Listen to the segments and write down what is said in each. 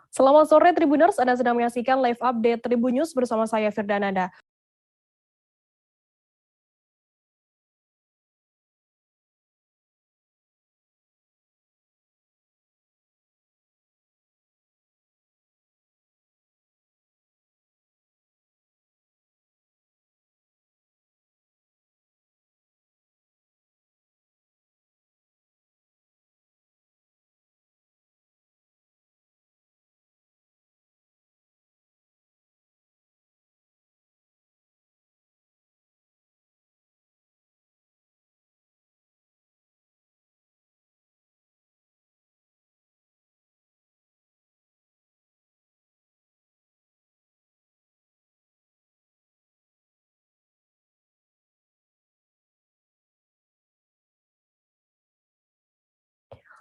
Selamat sore Tribuners, Anda sedang menyaksikan live update Tribun News bersama saya Firdananda.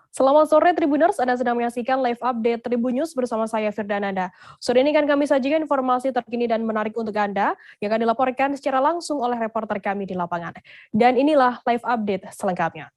Selamat sore Tribuners, Anda sedang menyaksikan live update Tribun News bersama saya Firdananda. Sore ini kan kami sajikan informasi terkini dan menarik untuk Anda yang akan dilaporkan secara langsung oleh reporter kami di lapangan. Dan inilah live update selengkapnya.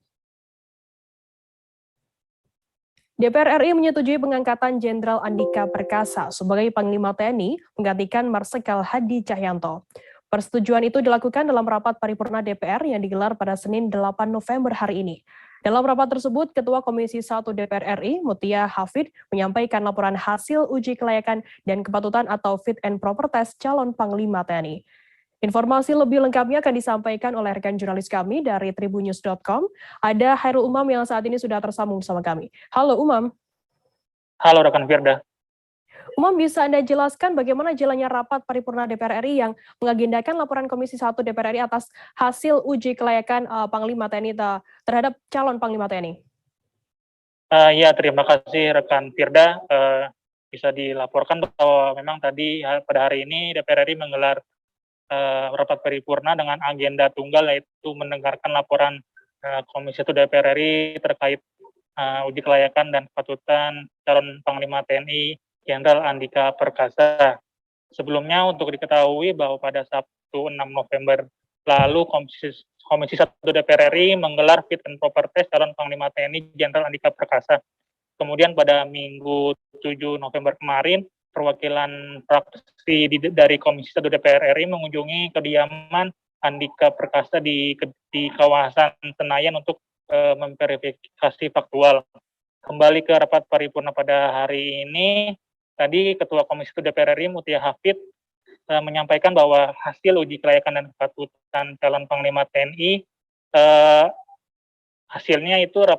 DPR RI menyetujui pengangkatan Jenderal Andika Perkasa sebagai Panglima TNI menggantikan Marsikal Hadi Cahyanto. Persetujuan itu dilakukan dalam rapat paripurna DPR yang digelar pada Senin 8 November hari ini. Dalam rapat tersebut, Ketua Komisi 1 DPR RI, Mutia Hafid, menyampaikan laporan hasil uji kelayakan dan kepatutan atau fit and proper test calon Panglima TNI. Informasi lebih lengkapnya akan disampaikan oleh rekan jurnalis kami dari tribunnews.com. Ada Hairul Umam yang saat ini sudah tersambung bersama kami. Halo Umam. Halo rekan Firda. Umam, bisa Anda jelaskan bagaimana jalannya rapat paripurna DPR RI yang mengagendakan laporan Komisi 1 DPR RI atas hasil uji kelayakan Panglima TNI terhadap calon Panglima TNI? Ya, terima kasih rekan Firda. Bisa dilaporkan bahwa memang tadi pada hari ini DPR RI menggelar rapat paripurna dengan agenda tunggal, yaitu mendengarkan laporan Komisi 1 DPR RI terkait uji kelayakan dan kepatutan calon Panglima TNI Jenderal Andika Perkasa. Sebelumnya untuk diketahui bahwa pada Sabtu 6 November lalu Komisi 1 DPR RI menggelar fit and proper test calon Panglima TNI Jenderal Andika Perkasa. Kemudian pada Minggu 7 November kemarin, perwakilan fraksi dari Komisi 1 DPR RI mengunjungi kediaman Andika Perkasa di kawasan Senayan untuk memverifikasi faktual. Kembali ke rapat paripurna pada hari ini, tadi Ketua Komisi 1 DPR RI Mutia Hafid menyampaikan bahwa hasil uji kelayakan dan kepatutan calon Panglima TNI hasilnya itu hasil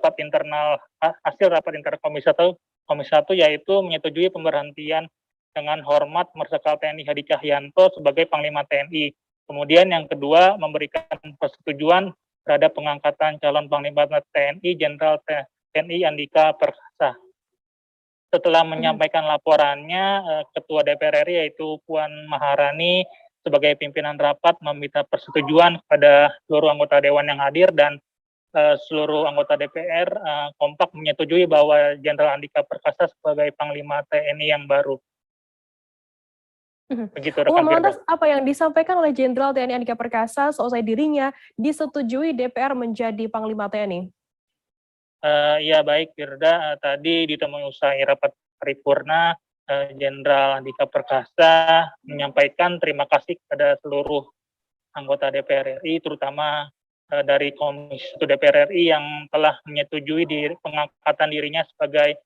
rapat internal Komisi 1 yaitu menyetujui pemberhentian dengan hormat Marsikal TNI Hadi Cahyanto sebagai Panglima TNI. Kemudian yang kedua, memberikan persetujuan terhadap pengangkatan calon Panglima TNI Jenderal TNI Andika Perkasa. Setelah menyampaikan laporannya, Ketua DPR RI yaitu Puan Maharani sebagai pimpinan rapat meminta persetujuan kepada seluruh anggota Dewan yang hadir dan seluruh anggota DPR kompak menyetujui bahwa Jenderal Andika Perkasa sebagai Panglima TNI yang baru. Begitu rekan Firda. Lantas apa yang disampaikan oleh Jenderal TNI Andika Perkasa seusai dirinya disetujui DPR menjadi Panglima TNI? Ya baik Firda, tadi ditemui usai rapat paripurna, Jenderal Andika Perkasa menyampaikan terima kasih kepada seluruh anggota DPR RI, terutama dari Komisi 1 DPR RI yang telah menyetujui pengangkatan dirinya sebagai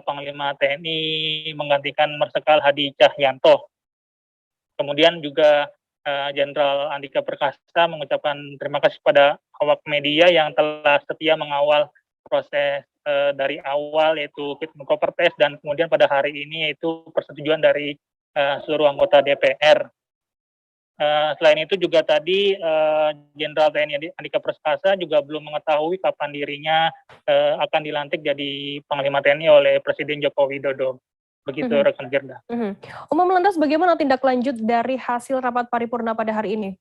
Panglima TNI menggantikan Marsikal Hadi Cahyanto. Kemudian juga Jenderal Andika Perkasa mengucapkan terima kasih kepada awak media yang telah setia mengawal proses dari awal, yaitu fit and proper test, dan kemudian pada hari ini yaitu persetujuan dari seluruh anggota DPR. Selain itu juga tadi Jenderal TNI Andika Perkasa juga belum mengetahui kapan dirinya akan dilantik jadi Panglima TNI oleh Presiden Joko Widodo. Begitu rekan Firda. Umam, lantas bagaimana tindak lanjut dari hasil rapat paripurna pada hari ini?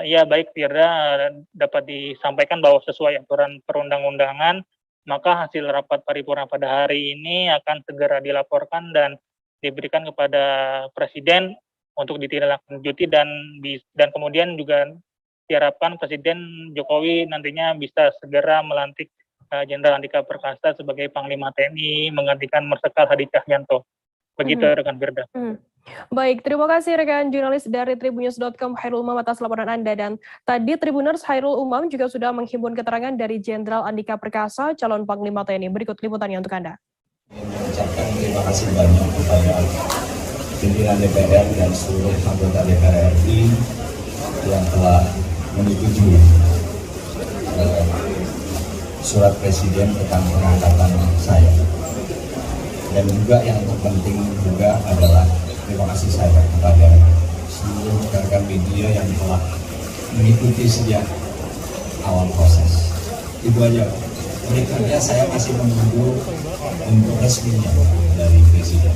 Ya baik Firda, dapat disampaikan bahwa sesuai aturan perundang-undangan, maka hasil rapat paripurna pada hari ini akan segera dilaporkan dan diberikan kepada Presiden untuk ditindaklanjuti dan kemudian juga diharapkan Presiden Jokowi nantinya bisa segera melantik Jenderal Andika Perkasa sebagai Panglima TNI menggantikan Marsikal Hadi Cahyanto. Begitu rekan Firda. Baik, terima kasih rekan jurnalis dari tribunnews.com Hairul Umam atas laporan Anda. Dan tadi Tribuners Hairul Umam juga sudah menghimpun keterangan dari Jenderal Andika Perkasa, calon Panglima TNI. Berikut liputannya untuk Anda. Mengucapkan terima kasih banyak kepada pimpinan DPR dan seluruh anggota DPR RI yang telah menyetujui surat Presiden tentang pengangkatan saya. Dan juga yang terpenting juga adalah terima kasih saya kepada seluruh rekan media yang telah mengikuti sejak awal proses. Itu aja. Berikutnya saya masih menunggu untuk resminya dari Presiden.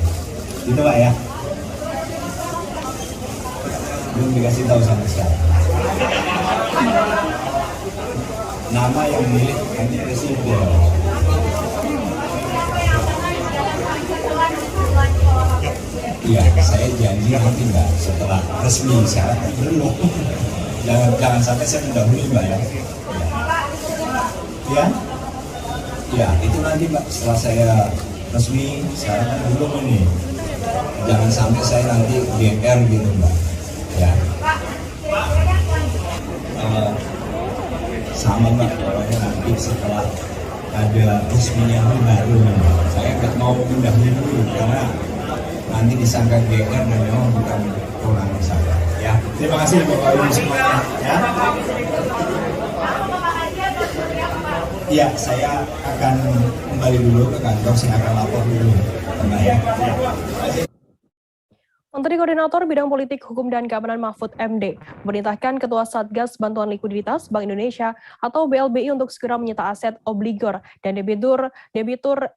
Itu Pak ya. Belum dikasih tahu sampai sekarang. Nama yang milik hanya Presiden. Iya, saya janji nanti Mbak setelah resmi, saya belum. Jangan sampai saya mendahului Mbak ya. Ya, ya itu nanti Mbak setelah saya resmi, sekarang kan belum ini. Jangan sampai saya nanti GR gitu Mbak. Ya. Sama Mbak, pokoknya nanti setelah ada resminya baru saya nggak mau mendahului dulu karena nanti disangka GR dan memang bukan kewenangan saya. Ya, terima kasih Bapak Ibu semuanya. Ya. Iya, saya akan kembali dulu ke kantor, saya akan lapor dulu. Ya. Menteri Koordinator Bidang Politik, Hukum, dan Keamanan Mahfud MD memerintahkan Ketua Satgas Bantuan Likuiditas Bank Indonesia atau BLBI untuk segera menyita aset obligor dan debitur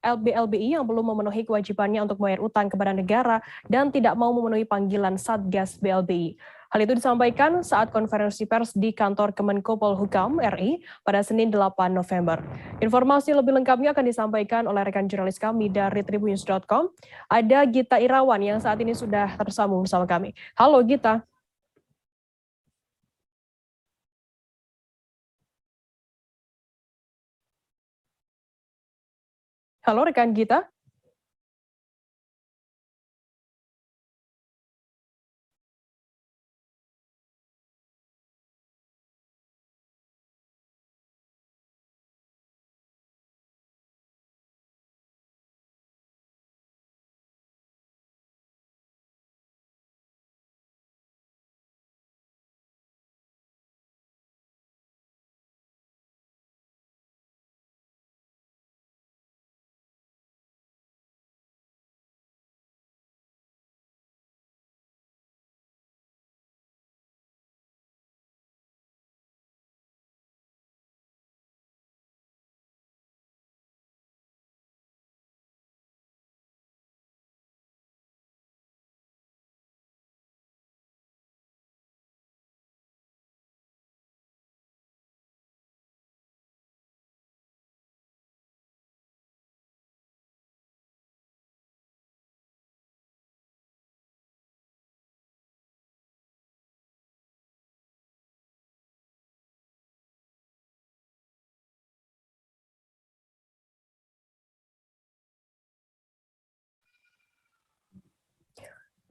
BLBI yang belum memenuhi kewajibannya untuk membayar utang kepada negara dan tidak mau memenuhi panggilan Satgas BLBI. Hal itu disampaikan saat konferensi pers di kantor Kemenko Polhukam RI pada Senin 8 November. Informasi lebih lengkapnya akan disampaikan oleh rekan jurnalis kami dari tribunnews.com. Ada Gita Irawan yang saat ini sudah tersambung bersama kami. Halo Gita. Halo rekan Gita.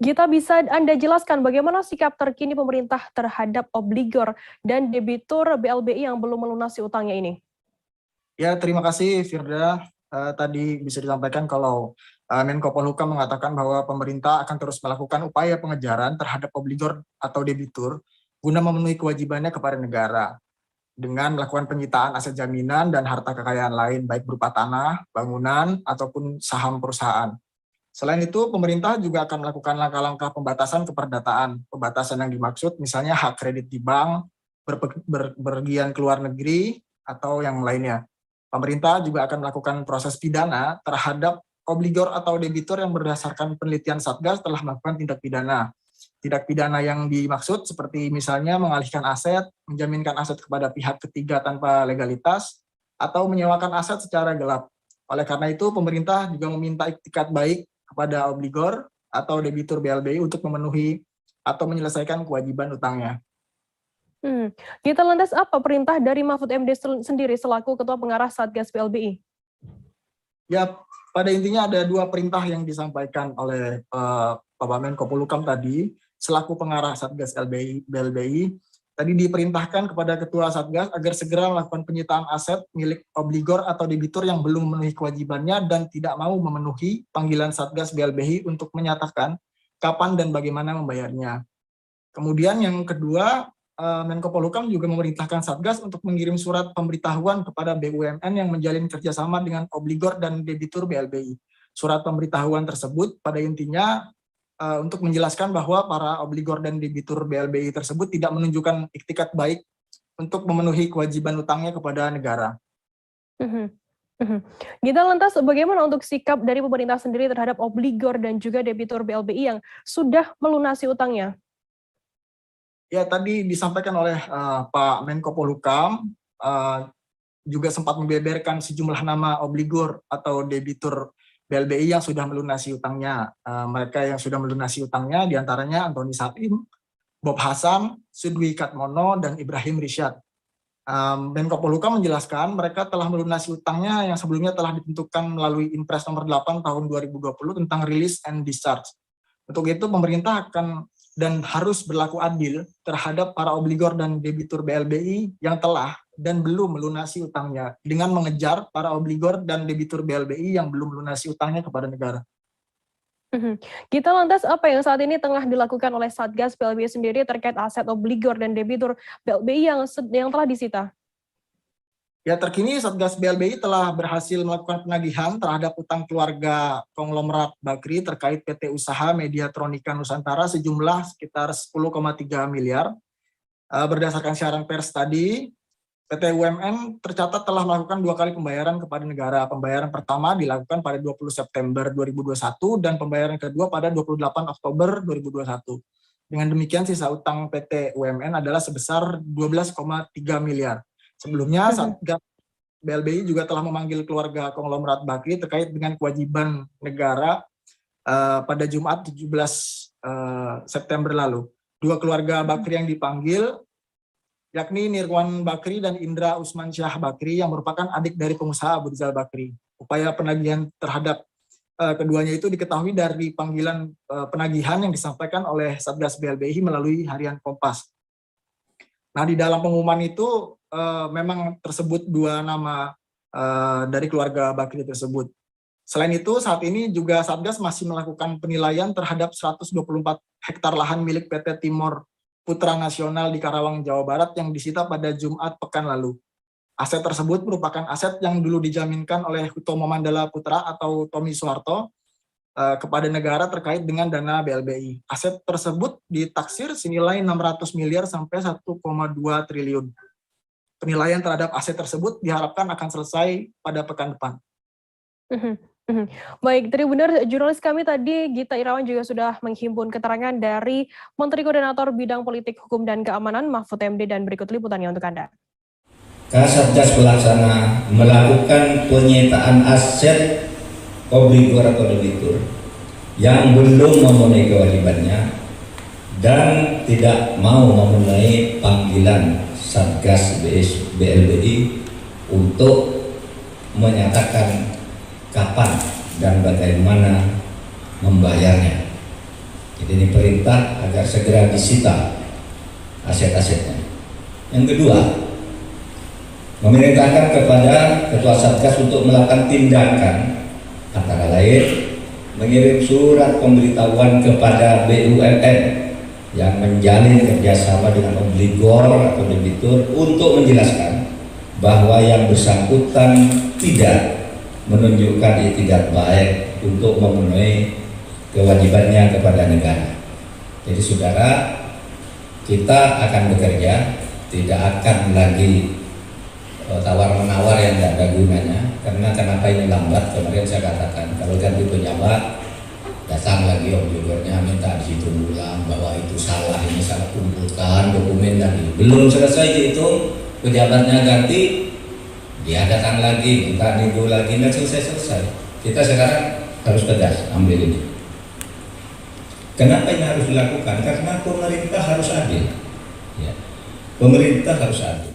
Gita, bisa Anda jelaskan bagaimana sikap terkini pemerintah terhadap obligor dan debitur BLBI yang belum melunasi utangnya ini? Ya, terima kasih Firda. Tadi bisa disampaikan kalau Menko Polhukam mengatakan bahwa pemerintah akan terus melakukan upaya pengejaran terhadap obligor atau debitur guna memenuhi kewajibannya kepada negara dengan melakukan penyitaan aset jaminan dan harta kekayaan lain baik berupa tanah, bangunan, ataupun saham perusahaan. Selain itu, pemerintah juga akan melakukan langkah-langkah pembatasan keperdataan. Pembatasan yang dimaksud misalnya hak kredit di bank, berpergian ke luar negeri, atau yang lainnya. Pemerintah juga akan melakukan proses pidana terhadap obligor atau debitur yang berdasarkan penelitian Satgas telah melakukan tindak pidana. Tindak pidana yang dimaksud seperti misalnya mengalihkan aset, menjaminkan aset kepada pihak ketiga tanpa legalitas, atau menyewakan aset secara gelap. Oleh karena itu, pemerintah juga meminta iktikat baik kepada obligor atau debitur BLBI untuk memenuhi atau menyelesaikan kewajiban utangnya. Kita lantas apa perintah dari Mahfud MD sendiri selaku Ketua Pengarah Satgas BLBI? Ya, pada intinya ada dua perintah yang disampaikan oleh Bapak Menko Polhukam tadi selaku pengarah Satgas BLBI. Tadi diperintahkan kepada Ketua Satgas agar segera melakukan penyitaan aset milik obligor atau debitur yang belum memenuhi kewajibannya dan tidak mau memenuhi panggilan Satgas BLBI untuk menyatakan kapan dan bagaimana membayarnya. Kemudian yang kedua, Menko Polhukam juga memerintahkan Satgas untuk mengirim surat pemberitahuan kepada BUMN yang menjalin kerjasama dengan obligor dan debitur BLBI. Surat pemberitahuan tersebut pada intinya untuk menjelaskan bahwa para obligor dan debitur BLBI tersebut tidak menunjukkan iktikat baik untuk memenuhi kewajiban utangnya kepada negara. Kita lantas bagaimana untuk sikap dari pemerintah sendiri terhadap obligor dan juga debitur BLBI yang sudah melunasi utangnya? Ya, tadi disampaikan oleh Pak Menko Polhukam, juga sempat membeberkan sejumlah nama obligor atau debitur BLBI yang sudah melunasi utangnya. Mereka yang sudah melunasi utangnya diantaranya Antoni Salim, Bob Hasan, Sudwi Katmono, dan Ibrahim Rishad. Menko Polhukam menjelaskan mereka telah melunasi utangnya yang sebelumnya telah ditentukan melalui Impres nomor 8 tahun 2020 tentang release and discharge. Untuk itu pemerintah akan dan harus berlaku adil terhadap para obligor dan debitur BLBI yang telah dan belum melunasi utangnya dengan mengejar para obligor dan debitur BLBI yang belum melunasi utangnya kepada negara. Kita lantas apa yang saat ini tengah dilakukan oleh Satgas BLBI sendiri terkait aset obligor dan debitur BLBI yang telah disita? Ya, terkini Satgas BLBI telah berhasil melakukan penagihan terhadap utang keluarga konglomerat Bakri terkait PT Usaha Mediatronika Nusantara sejumlah sekitar 10,3 miliar. Berdasarkan siaran pers tadi, PT UMN tercatat telah melakukan 2 kali pembayaran kepada negara. Pembayaran pertama dilakukan pada 20 September 2021 dan pembayaran kedua pada 28 Oktober 2021. Dengan demikian sisa utang PT UMN adalah sebesar 12,3 miliar. Sebelumnya, Satgas BLBI juga telah memanggil keluarga konglomerat Bakri terkait dengan kewajiban negara pada Jumat 17 September lalu. 2 keluarga Bakri yang dipanggil, yakni Nirwan Bakri dan Indra Usman Syah Bakri yang merupakan adik dari pengusaha Abu Rizal Bakri. Upaya penagihan terhadap keduanya itu diketahui dari panggilan penagihan yang disampaikan oleh Satgas BLBI melalui Harian Kompas. Nah, di dalam pengumuman itu memang tersebut 2 nama dari keluarga Bakri tersebut. Selain itu, saat ini juga Satgas masih melakukan penilaian terhadap 124 hektar lahan milik PT Timor Putra Nasional di Karawang, Jawa Barat yang disita pada Jumat pekan lalu. Aset tersebut merupakan aset yang dulu dijaminkan oleh Hutomo Mandala Putra atau Tommy Soeharto kepada negara terkait dengan dana BLBI. Aset tersebut ditaksir senilai 600 miliar sampai 1,2 triliun. Penilaian terhadap aset tersebut diharapkan akan selesai pada pekan depan. Baik, Tribuners, jurnalis kami tadi Gita Irawan juga sudah menghimpun keterangan dari Menteri Koordinator Bidang Politik, Hukum, dan Keamanan Mahfud MD dan berikut liputannya untuk Anda. Kasatgas Pelaksana melakukan penyitaan aset obligor atau debitur yang belum memenuhi kewajibannya dan tidak mau memenuhi panggilan Satgas BLBI untuk menyatakan kapan dan bagaimana membayarnya. Jadi ini perintah agar segera disita aset-asetnya. Yang kedua, memerintahkan kepada Ketua Satgas untuk melakukan tindakan antara lain mengirim surat pemberitahuan kepada BUMN yang menjalin kerjasama dengan obligor atau debitur untuk menjelaskan bahwa yang bersangkutan tidak menunjukkan iktidat baik untuk memenuhi kewajibannya kepada negara. Jadi saudara, kita akan bekerja, tidak akan lagi tawar-menawar yang tidak ada gunanya. Karena kenapa ini lambat? Kemarin saya katakan kalau ganti pejabat datang lagi obligornya minta dihitung ulang bahwa itu salah, ini salah kumpulkan dokumen lagi. Belum selesai dihitung, pejabatnya ganti, dia datang lagi, minta nunggu lagi, nggak selesai-selesai. Kita sekarang harus tegas ambil ini. Kenapa ini harus dilakukan? Karena pemerintah harus adil. Ya. Pemerintah harus adil.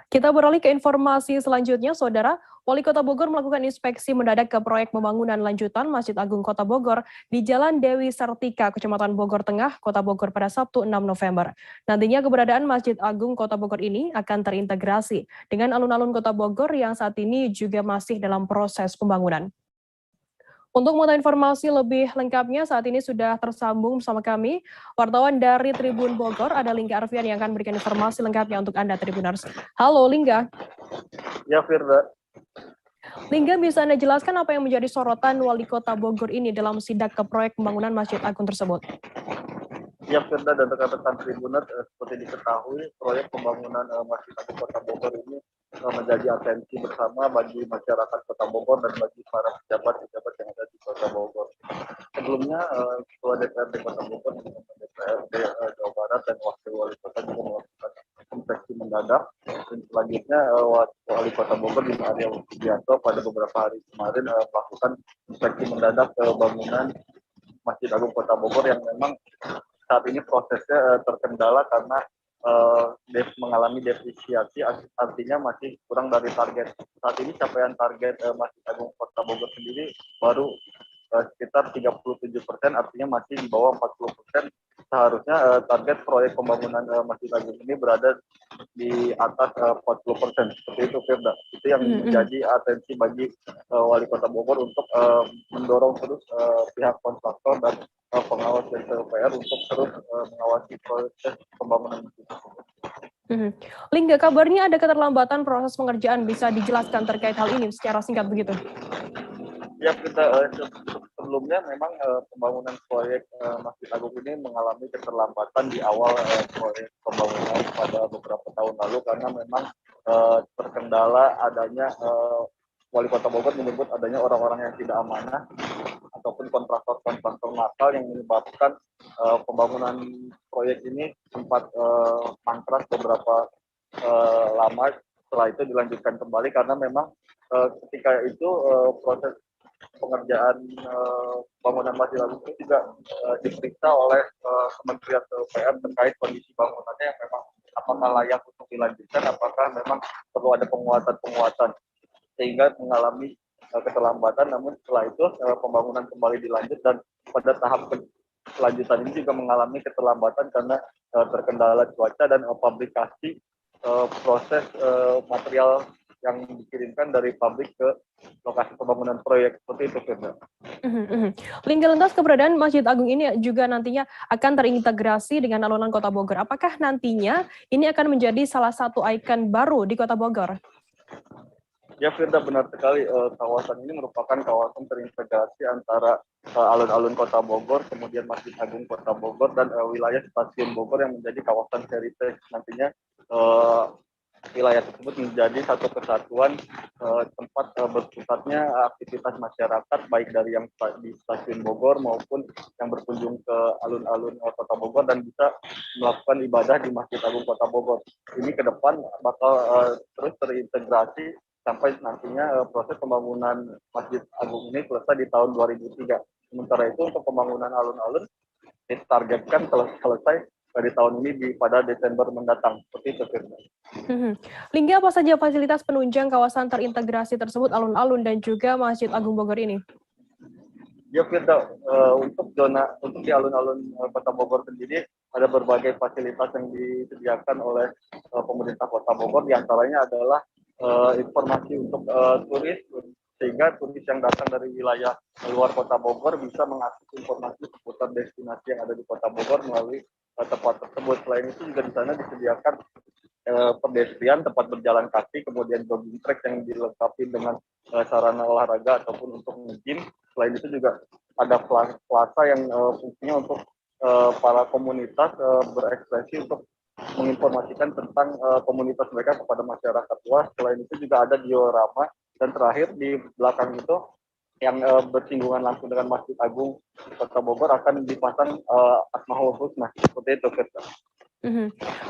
Kita beralih ke informasi selanjutnya, Saudara. Wali Kota Bogor melakukan inspeksi mendadak ke proyek pembangunan lanjutan Masjid Agung Kota Bogor di Jalan Dewi Sartika, Kecamatan Bogor Tengah, Kota Bogor pada Sabtu 6 November. Nantinya keberadaan Masjid Agung Kota Bogor ini akan terintegrasi dengan alun-alun Kota Bogor yang saat ini juga masih dalam proses pembangunan. Untuk mengetahui informasi lebih lengkapnya, saat ini sudah tersambung bersama kami wartawan dari Tribun Bogor, ada Lingga Arfian yang akan memberikan informasi lengkapnya untuk Anda Tribuners. Halo Lingga. Ya Firda. Lingga, bisa Anda jelaskan apa yang menjadi sorotan Wali Kota Bogor ini dalam sidak ke proyek pembangunan Masjid Agung tersebut? Ya Firda dan rekan-rekan Tribuners, seperti diketahui proyek pembangunan Masjid Agung Kota Bogor ini menjadi atensi bersama bagi masyarakat Kota Bogor dan bagi para pejabat-pejabat yang ada di Kota Bogor. Sebelumnya, Ketua DPRD Kota Bogor, DPRD Jawa Barat dan Wakil Wali Kota juga melakukan inspeksi mendadak. Dan selanjutnya, Wali Kota Bogor Bima Arya Widianto pada beberapa hari kemarin melakukan inspeksi mendadak ke bangunan Masjid Agung Kota Bogor yang memang saat ini prosesnya terkendala karena mengalami depresiasi, artinya masih kurang dari target. Saat ini capaian target Masjid Agung Kota Bogor sendiri baru sekitar 37%, artinya masih di bawah 40%. Seharusnya target proyek pembangunan Masjid Agung ini berada di atas 40%. Seperti itu, Firda. Itu yang menjadi atensi bagi Wali Kota Bogor untuk mendorong terus pihak kontraktor dan pengawas DPR untuk terus mengawasi proses pembangunan Masjid Agung. Lingga, kabarnya ada keterlambatan proses pengerjaan, bisa dijelaskan terkait hal ini secara singkat begitu? Ya, kita sebelumnya memang pembangunan proyek Masjid Agung ini mengalami keterlambatan di awal proyek pembangunan pada beberapa tahun lalu karena memang terkendala adanya Wali Kota Bogor menyebut adanya orang-orang yang tidak amanah ataupun kontraktor nakal yang menyebabkan pembangunan proyek ini sempat mangkrak beberapa lama. Setelah itu dilanjutkan kembali karena memang ketika itu proses pengerjaan bangunan Masjid Agung itu juga diperiksa oleh Kementerian PUPR terkait kondisi bangunannya yang memang apakah layak untuk dilanjutkan, apakah memang perlu ada penguatan sehingga mengalami keterlambatan. Namun setelah itu pembangunan kembali dilanjut dan pada tahap kelanjutan ini juga mengalami keterlambatan karena terkendala cuaca dan pabrikasi proses material yang dikirimkan dari pabrik ke lokasi pembangunan proyek. Seperti itu, Firda. Lingga, lantas keberadaan Masjid Agung ini juga nantinya akan terintegrasi dengan alun-alun Kota Bogor. Apakah nantinya ini akan menjadi salah satu ikon baru di Kota Bogor? Ya, Firda, benar sekali. Kawasan ini merupakan kawasan terintegrasi antara alun-alun Kota Bogor, kemudian Masjid Agung Kota Bogor, dan wilayah Stasiun Bogor yang menjadi kawasan heritage. Nantinya wilayah tersebut menjadi satu kesatuan tempat berpusatnya aktivitas masyarakat, baik dari yang di Stasiun Bogor maupun yang berkunjung ke alun-alun Kota Bogor dan bisa melakukan ibadah di Masjid Agung Kota Bogor. Ini ke depan bakal terus terintegrasi sampai nantinya proses pembangunan Masjid Agung ini selesai di tahun 2003. Sementara itu untuk pembangunan alun-alun ditargetkan selesai di tahun ini pada Desember mendatang. Seperti itu, Firda. Lingga, apa saja fasilitas penunjang kawasan terintegrasi tersebut, alun-alun dan juga Masjid Agung Bogor ini? Ya, Firda, untuk di alun-alun Kota Bogor sendiri ada berbagai fasilitas yang disediakan oleh pemerintah Kota Bogor. Di antaranya adalah informasi untuk turis, sehingga turis yang datang dari wilayah luar Kota Bogor bisa mengakses informasi seputar destinasi yang ada di Kota Bogor melalui tempat tersebut. Selain itu juga di sana disediakan pedestrian, tempat berjalan kaki, kemudian jogging track yang dilengkapi dengan sarana olahraga ataupun untuk nge-gym. Selain itu juga ada plaza yang fungsinya untuk para komunitas berekspresi untuk menginformasikan tentang komunitas mereka kepada masyarakat luas. Selain itu juga ada diorama, dan terakhir di belakang itu yang bersinggungan langsung dengan Masjid Agung Kota Bogor akan dipasang Asmaul Husna. Seperti itu, Firda.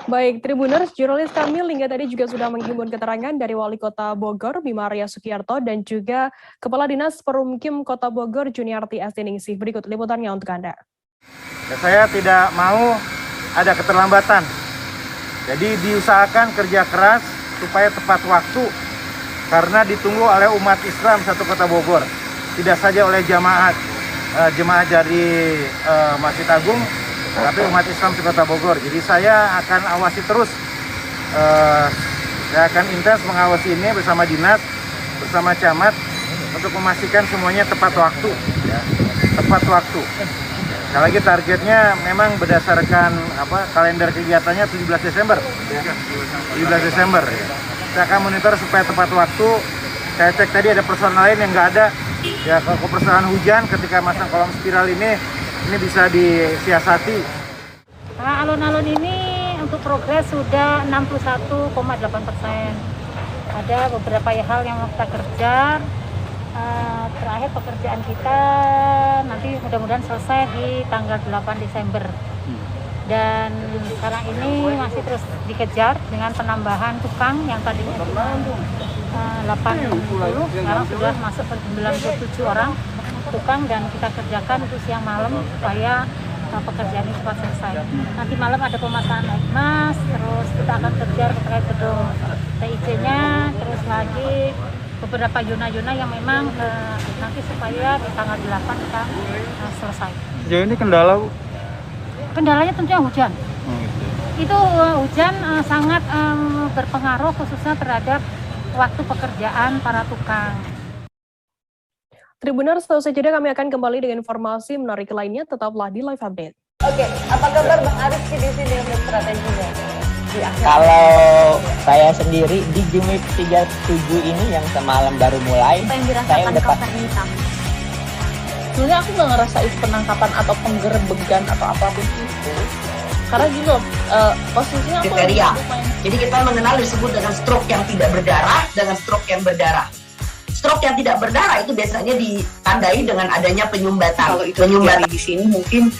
Baik, Tribuners, jurnalis kami Lingga tadi juga sudah menghimpun keterangan dari Wali Kota Bogor Bima Arya Sugiarto dan juga Kepala Dinas Perumkim Kota Bogor Juniarti Estiningsih. Berikut liputannya untuk Anda. Ya, saya tidak mau ada keterlambatan Jadi diusahakan kerja keras supaya tepat waktu karena ditunggu oleh umat Islam satu Kota Bogor, tidak saja oleh jemaah dari Masjid Agung, tapi umat Islam di Kota Bogor. Jadi saya akan awasi terus, saya akan intens mengawasi ini bersama dinas, bersama camat untuk memastikan semuanya tepat waktu, ya, tepat waktu. Sekali lagi targetnya memang berdasarkan kalender kegiatannya 17 Desember. 17 Desember. Ya. Saya akan monitor supaya tepat waktu. Saya cek tadi ada persoalan lain yang nggak ada. Ya, kalau persoalan hujan ketika masang kolom spiral ini bisa disiasati. Alun-alun ini untuk progres sudah 61,8%. Ada beberapa hal yang kita kerja. Terakhir pekerjaan kita nanti mudah-mudahan selesai di tanggal 8 Desember. Dan sekarang ini masih terus dikejar dengan penambahan tukang yang tadinya cuma 80, sekarang sudah masuk ke 97 orang tukang, dan kita kerjakan untuk siang malam supaya pekerjaan ini cepat selesai. Nanti malam ada pemasangan air mas, terus kita akan kejar terkait gedung TIC-nya, terus lagi beberapa zona-zona yang memang nanti supaya di tanggal 8 kita selesai. Sejauh ini kendala, Bu? Kendalanya tentunya hujan. Itu hujan sangat berpengaruh khususnya terhadap waktu pekerjaan para tukang. Tribuners, setelah jeda kami akan kembali dengan informasi menarik lainnya. Tetaplah di Live Update. Oke, apa kabar Bang Aris di sini untuk strateginya? Kalau saya sendiri di Jumip 37 ini yang semalam baru mulai, saya udah pasti. Sebenarnya aku nggak ngerasain penangkapan atau penggerebegan atau apapun itu. Karena gini loh, posisinya aku kriteria. Jadi kita mengenal disebut dengan stroke yang tidak berdarah dengan stroke yang berdarah. Stroke yang tidak berdarah itu biasanya ditandai dengan adanya penyumbatan. Kalau itu terjadi di sini mungkin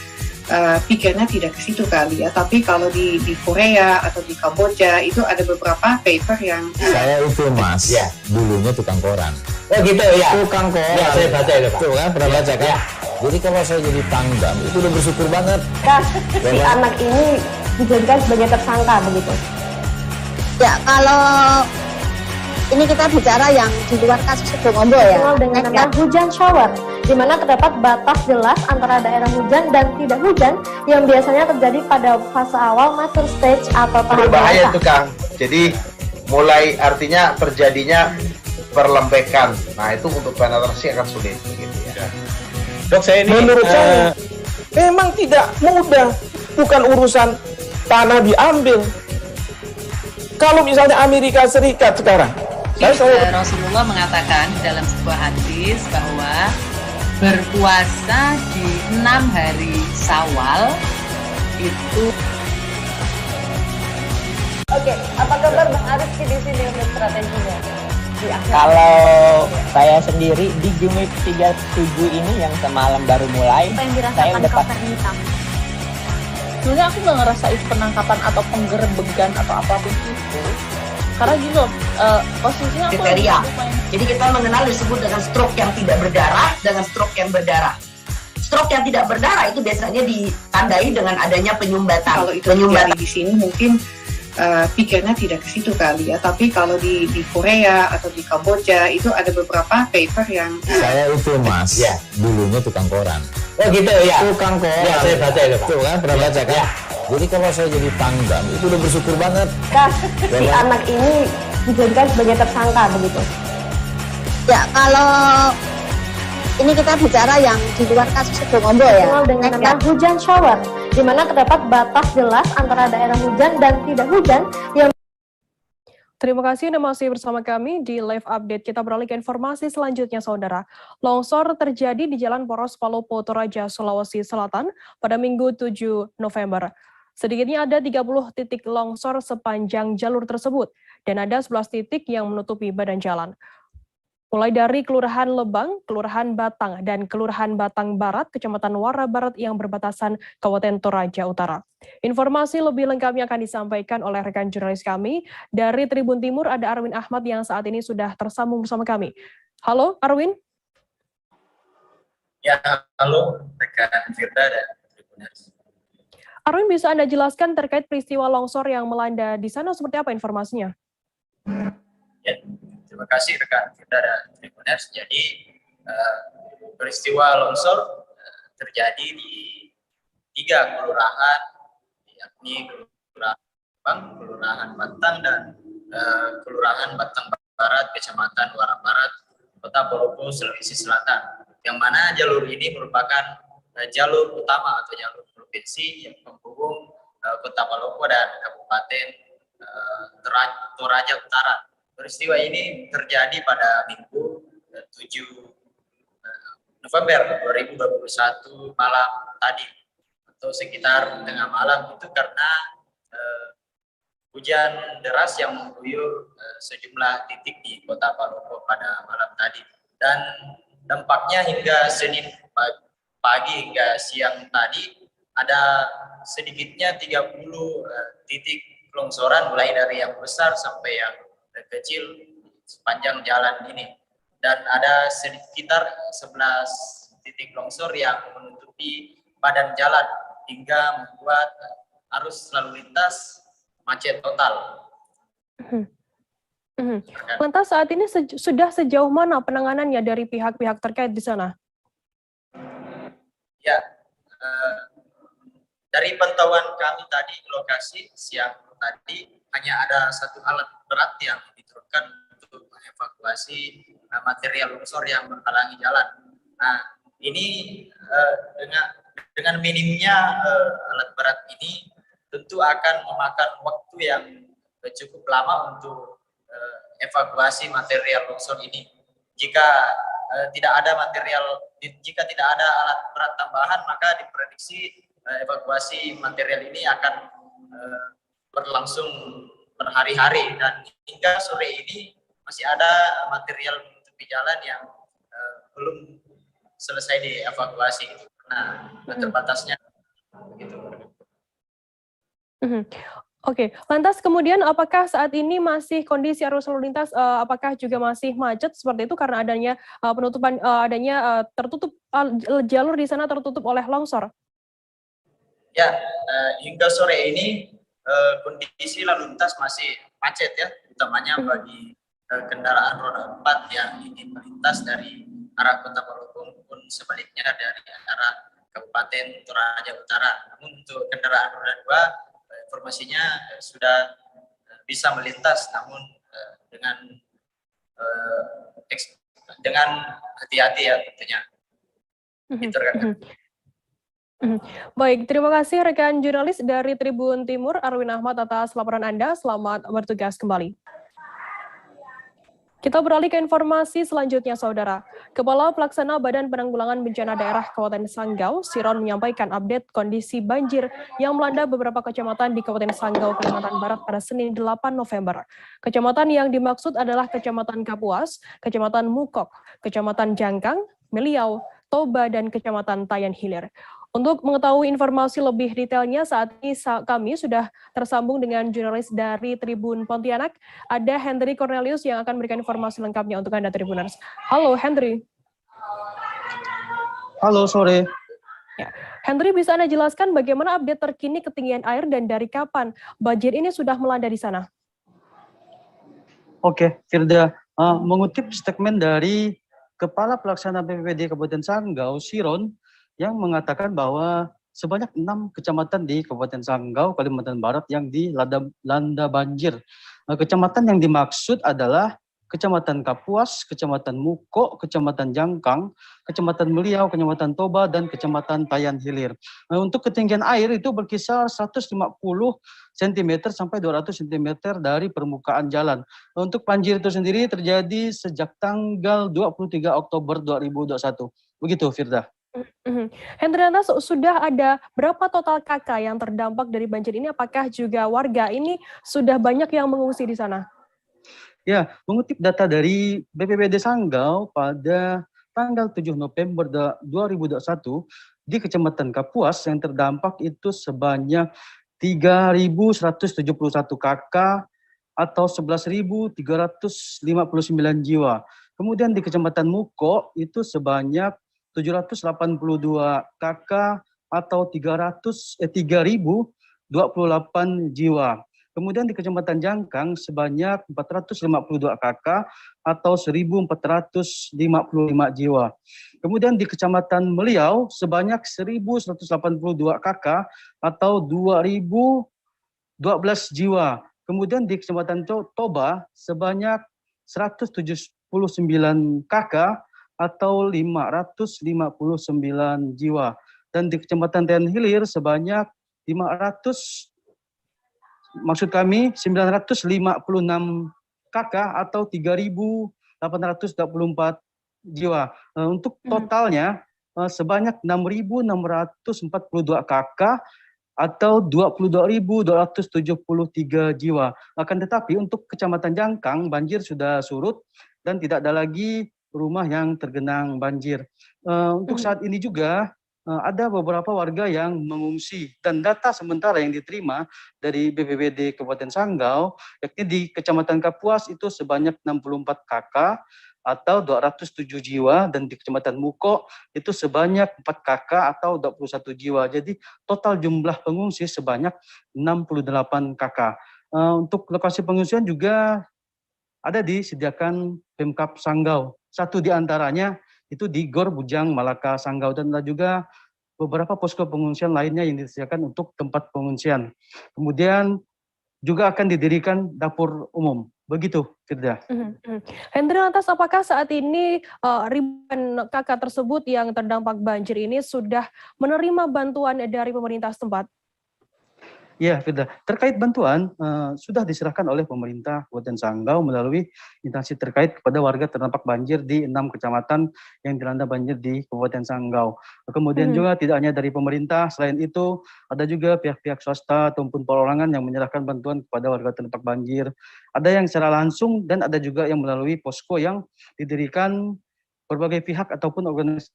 pikirnya tidak ke situ kali ya, tapi kalau di Korea atau di Kamboja itu ada beberapa paper yang saya itu mas, ya, dulunya tukang koran. Oh gitu ya. Tukang koran. Ya, saya baca itu Pak. Tuh kan pernah baca kan? Ya. Jadi kalau saya jadi pangdam itu udah bersyukur banget. Si anak ini dijadikan sebagai tersangka begitu. Ya, kalau ini kita bicara yang di luar kasus Sidoarjo ya. Dengan nama hujan shower, di mana terdapat batas jelas antara daerah hujan dan tidak hujan yang biasanya terjadi pada fase awal master stage atau tahap berbahaya itu Kang. Jadi mulai artinya terjadinya perlembekan. Nah itu untuk penetrasi akan sulit gitu ya. Dok, saya ini menurut saya memang tidak mudah, bukan urusan tanah diambil. Kalau misalnya Amerika Serikat sekarang, Rasulullah mengatakan dalam sebuah hadis bahwa berpuasa di 6 hari Syawal itu. Oke, apa kabar Bang Aris di sini untuk strateginya? Kalau saya sendiri di Jumip 37 ini yang semalam baru mulai, saya udah pasti. Sebenarnya aku nggak ngerasain penangkapan atau penggerebegan atau apapun itu. Karena gini loh, posisinya aku kriteria. Jadi kita mengenal disebut dengan stroke yang tidak berdarah dengan stroke yang berdarah. Stroke yang tidak berdarah itu biasanya ditandai dengan adanya penyumbatan. Kalau itu terjadi di sini mungkin pikirnya tidak ke situ kali ya, tapi kalau di Korea atau di Kamboja itu ada beberapa paper yang saya itu mas, ya, dulunya tukang koran. Oh gitu ya. Tukang koran. Ya, saya baca itu Pak. Tuh kan pernah baca kan? Ya. Jadi kalau saya jadi pangdam itu udah bersyukur banget. Si anak ini dijadikan sebagai tersangka begitu. Ya, kalau ini kita bicara yang di luar kasus Sidoarjo ya. Dengan nama hujan shower, di mana terdapat batas jelas antara daerah hujan dan tidak hujan yang. Terima kasih Anda masih bersama kami di Live Update. Kita beralih ke informasi selanjutnya, Saudara. Longsor terjadi di Jalan Poros Palopo Toraja, Sulawesi Selatan pada Minggu 7 November. Sedikitnya ada 30 titik longsor sepanjang jalur tersebut, dan ada 11 titik yang menutupi badan jalan. Mulai dari Kelurahan Lebang, Kelurahan Batang, dan Kelurahan Batang Barat, Kecamatan Wara Barat yang berbatasan Kabupaten Toraja Utara. Informasi lebih lengkapnya akan disampaikan oleh rekan jurnalis kami. Dari Tribun Timur ada Arwin Ahmad yang saat ini sudah tersambung bersama kami. Halo Arwin. Ya, halo rekan Firda dan Tribuners. Arwin, bisa Anda jelaskan terkait peristiwa longsor yang melanda di sana seperti apa informasinya? Ya, terima kasih rekan Firda dan Tribuners. Jadi peristiwa longsor terjadi di 3 kelurahan, yakni Kelurahan Bang, Kelurahan Batang, dan Kelurahan Batang Barat, Kecamatan Muara Barat, Kota Palopo, Sulawesi Selatan. Yang mana jalur ini merupakan jalur utama atau jalur provinsi yang menghubung Kota Palopo dan Kabupaten Toraja Utara. Peristiwa ini terjadi pada Minggu 7 November 2021 malam tadi, atau sekitar tengah malam, itu karena hujan deras yang mengguyur sejumlah titik di Kota Palopo pada malam tadi, dan dampaknya hingga Senin pagi hingga siang tadi ada sedikitnya 30 titik longsoran, mulai dari yang besar sampai yang kecil sepanjang jalan ini, dan ada sekitar 11 titik longsor yang menutupi badan jalan hingga membuat arus lalu lintas macet total. Lantas saat ini sudah sejauh mana penanganannya dari pihak-pihak terkait di sana? Ya, dari pantauan kami tadi di lokasi siang tadi, hanya ada satu alat berat yang diturunkan untuk mengevakuasi material longsor yang menghalangi jalan. Nah, ini dengan minimnya alat berat ini tentu akan memakan waktu yang cukup lama untuk evakuasi material longsor ini. Jika tidak ada alat berat tambahan, maka diprediksi evakuasi material ini akan berlangsung berhari-hari, dan hingga sore ini masih ada material menutupi jalan yang belum selesai dievakuasi. Nah, terbatasnya begitu. Oke, lantas kemudian apakah saat ini masih kondisi arus lalu lintas apakah juga masih macet seperti itu karena adanya penutupan tertutup jalur di sana tertutup oleh longsor? Ya, hingga sore ini kondisi lalu lintas masih macet ya, utamanya bagi kendaraan roda 4 yang ingin melintas dari arah Kota Palopo maupun sebaliknya dari arah Kabupaten Toraja Utara. Namun untuk kendaraan roda 2 informasinya sudah bisa melintas, namun dengan hati-hati ya tentunya. Baik, terima kasih rekan jurnalis dari Tribun Timur, Arwin Ahmad, atas laporan Anda. Selamat bertugas kembali. Kita beralih ke informasi selanjutnya, Saudara. Kepala Pelaksana Badan Penanggulangan Bencana Daerah Kabupaten Sanggau, Siron, menyampaikan update kondisi banjir yang melanda beberapa kecamatan di Kabupaten Sanggau, Kalimantan Barat pada Senin 8 November. Kecamatan yang dimaksud adalah Kecamatan Kapuas, Kecamatan Mukok, Kecamatan Jangkang, Meliau, Toba, dan Kecamatan Tayan Hilir. Untuk mengetahui informasi lebih detailnya, saat ini kami sudah tersambung dengan jurnalis dari Tribun Pontianak. Ada Henry Cornelius yang akan memberikan informasi lengkapnya untuk Anda Tribuners. Halo Henry. Halo, sore. Ya. Henry, bisa Anda jelaskan bagaimana update terkini ketinggian air dan dari kapan banjir ini sudah melanda di sana? Oke, Firda. Mengutip statement dari Kepala Pelaksana BPBD Kabupaten Sanggau, Siron, yang mengatakan bahwa sebanyak 6 kecamatan di Kabupaten Sanggau, Kalimantan Barat yang dilanda banjir. Kecamatan yang dimaksud adalah Kecamatan Kapuas, Kecamatan Mukok, Kecamatan Jangkang, Kecamatan Meliau, Kecamatan Toba, dan Kecamatan Tayan Hilir. Untuk ketinggian air itu berkisar 150 cm sampai 200 cm dari permukaan jalan. Untuk banjir itu sendiri terjadi sejak tanggal 23 Oktober 2021. Begitu, Firda. Henry, sudah ada berapa total KK yang terdampak dari banjir ini? Apakah juga warga ini sudah banyak yang mengungsi di sana? Ya, mengutip data dari BPBD Sanggau pada tanggal 7 November 2021, di Kecamatan Kapuas yang terdampak itu sebanyak 3.171 KK atau 11.359 jiwa. Kemudian di Kecamatan Mukok itu sebanyak 782 KK atau 3.028 jiwa. Kemudian di Kecamatan Jangkang sebanyak 452 kakak atau 1.455 jiwa. Kemudian di Kecamatan Meliau sebanyak 1.182 kakak atau 2.012 jiwa. Kemudian di Kecamatan Toba sebanyak 179 kakak atau 559 jiwa. Dan di Kecamatan Ten Hilir sebanyak 956 kakak atau 3.824 jiwa. Untuk totalnya sebanyak 6.642 kakak atau 22.273 jiwa. Akan tetapi untuk Kecamatan Jangkang banjir sudah surut dan tidak ada lagi rumah yang tergenang banjir. Untuk saat ini juga ada beberapa warga yang mengungsi dan data sementara yang diterima dari BPBD Kabupaten Sanggau yakni di Kecamatan Kapuas itu sebanyak 64 kakak atau 207 jiwa dan di Kecamatan Muko itu sebanyak 4 kakak atau 21 jiwa. Jadi total jumlah pengungsi sebanyak 68 kakak. Untuk lokasi pengungsian juga ada disediakan Pemkab Sanggau. Satu di antaranya itu di Gor Bujang Malaka Sanggau dan ada juga beberapa posko pengungsian lainnya yang disediakan untuk tempat pengungsian. Kemudian juga akan didirikan dapur umum. Begitu, Firda. Hendri, lantas apakah saat ini ribuan kakak tersebut yang terdampak banjir ini sudah menerima bantuan dari pemerintah setempat? Ya, Firda. Terkait bantuan sudah diserahkan oleh pemerintah Kabupaten Sanggau melalui instansi terkait kepada warga terdampak banjir di 6 kecamatan yang dilanda banjir di Kabupaten Sanggau. Kemudian juga tidak hanya dari pemerintah, selain itu ada juga pihak-pihak swasta ataupun perorangan yang menyerahkan bantuan kepada warga terdampak banjir. Ada yang secara langsung dan ada juga yang melalui posko yang didirikan berbagai pihak ataupun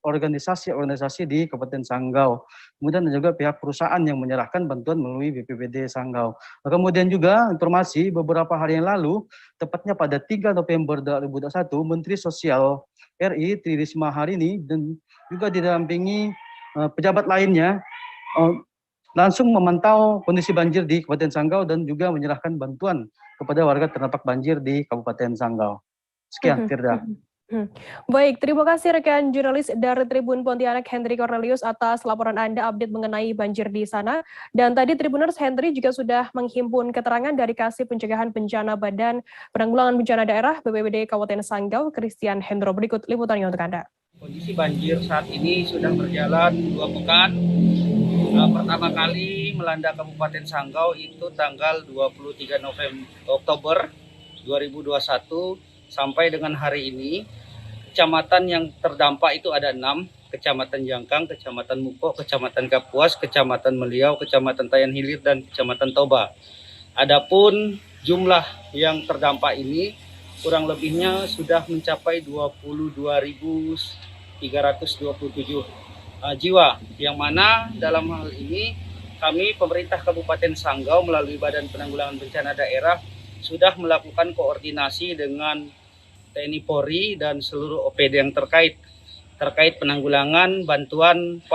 organisasi-organisasi di Kabupaten Sanggau. Kemudian ada juga pihak perusahaan yang menyerahkan bantuan melalui BPBD Sanggau. Kemudian juga informasi beberapa hari yang lalu, tepatnya pada 3 November 2021, Menteri Sosial RI Tri Risma Harini dan juga didampingi pejabat lainnya langsung memantau kondisi banjir di Kabupaten Sanggau dan juga menyerahkan bantuan kepada warga terdampak banjir di Kabupaten Sanggau. Sekian, Firda. Baik, terima kasih rekan jurnalis dari Tribun Pontianak Hendri Cornelius atas laporan Anda update mengenai banjir di sana. Dan tadi Tribuners Hendri juga sudah menghimpun keterangan dari Kasih Pencegahan Bencana Badan Penanggulangan Bencana Daerah BPBD Kabupaten Sanggau, Christian Hendro. Berikut liputannya untuk Anda. Kondisi banjir saat ini sudah berjalan 2 pekan. Pertama kali melanda Kabupaten Sanggau itu tanggal 23 Oktober 2021 sampai dengan hari ini. Kecamatan yang terdampak itu ada 6, Kecamatan Jangkang, Kecamatan Muko, Kecamatan Kapuas, Kecamatan Meliau, Kecamatan Tayan Hilir, dan Kecamatan Toba. Adapun jumlah yang terdampak ini kurang lebihnya sudah mencapai 22.327 jiwa, yang mana dalam hal ini kami pemerintah Kabupaten Sanggau melalui Badan Penanggulangan Bencana Daerah sudah melakukan koordinasi dengan TNI Polri dan seluruh OPD yang terkait penanggulangan bantuan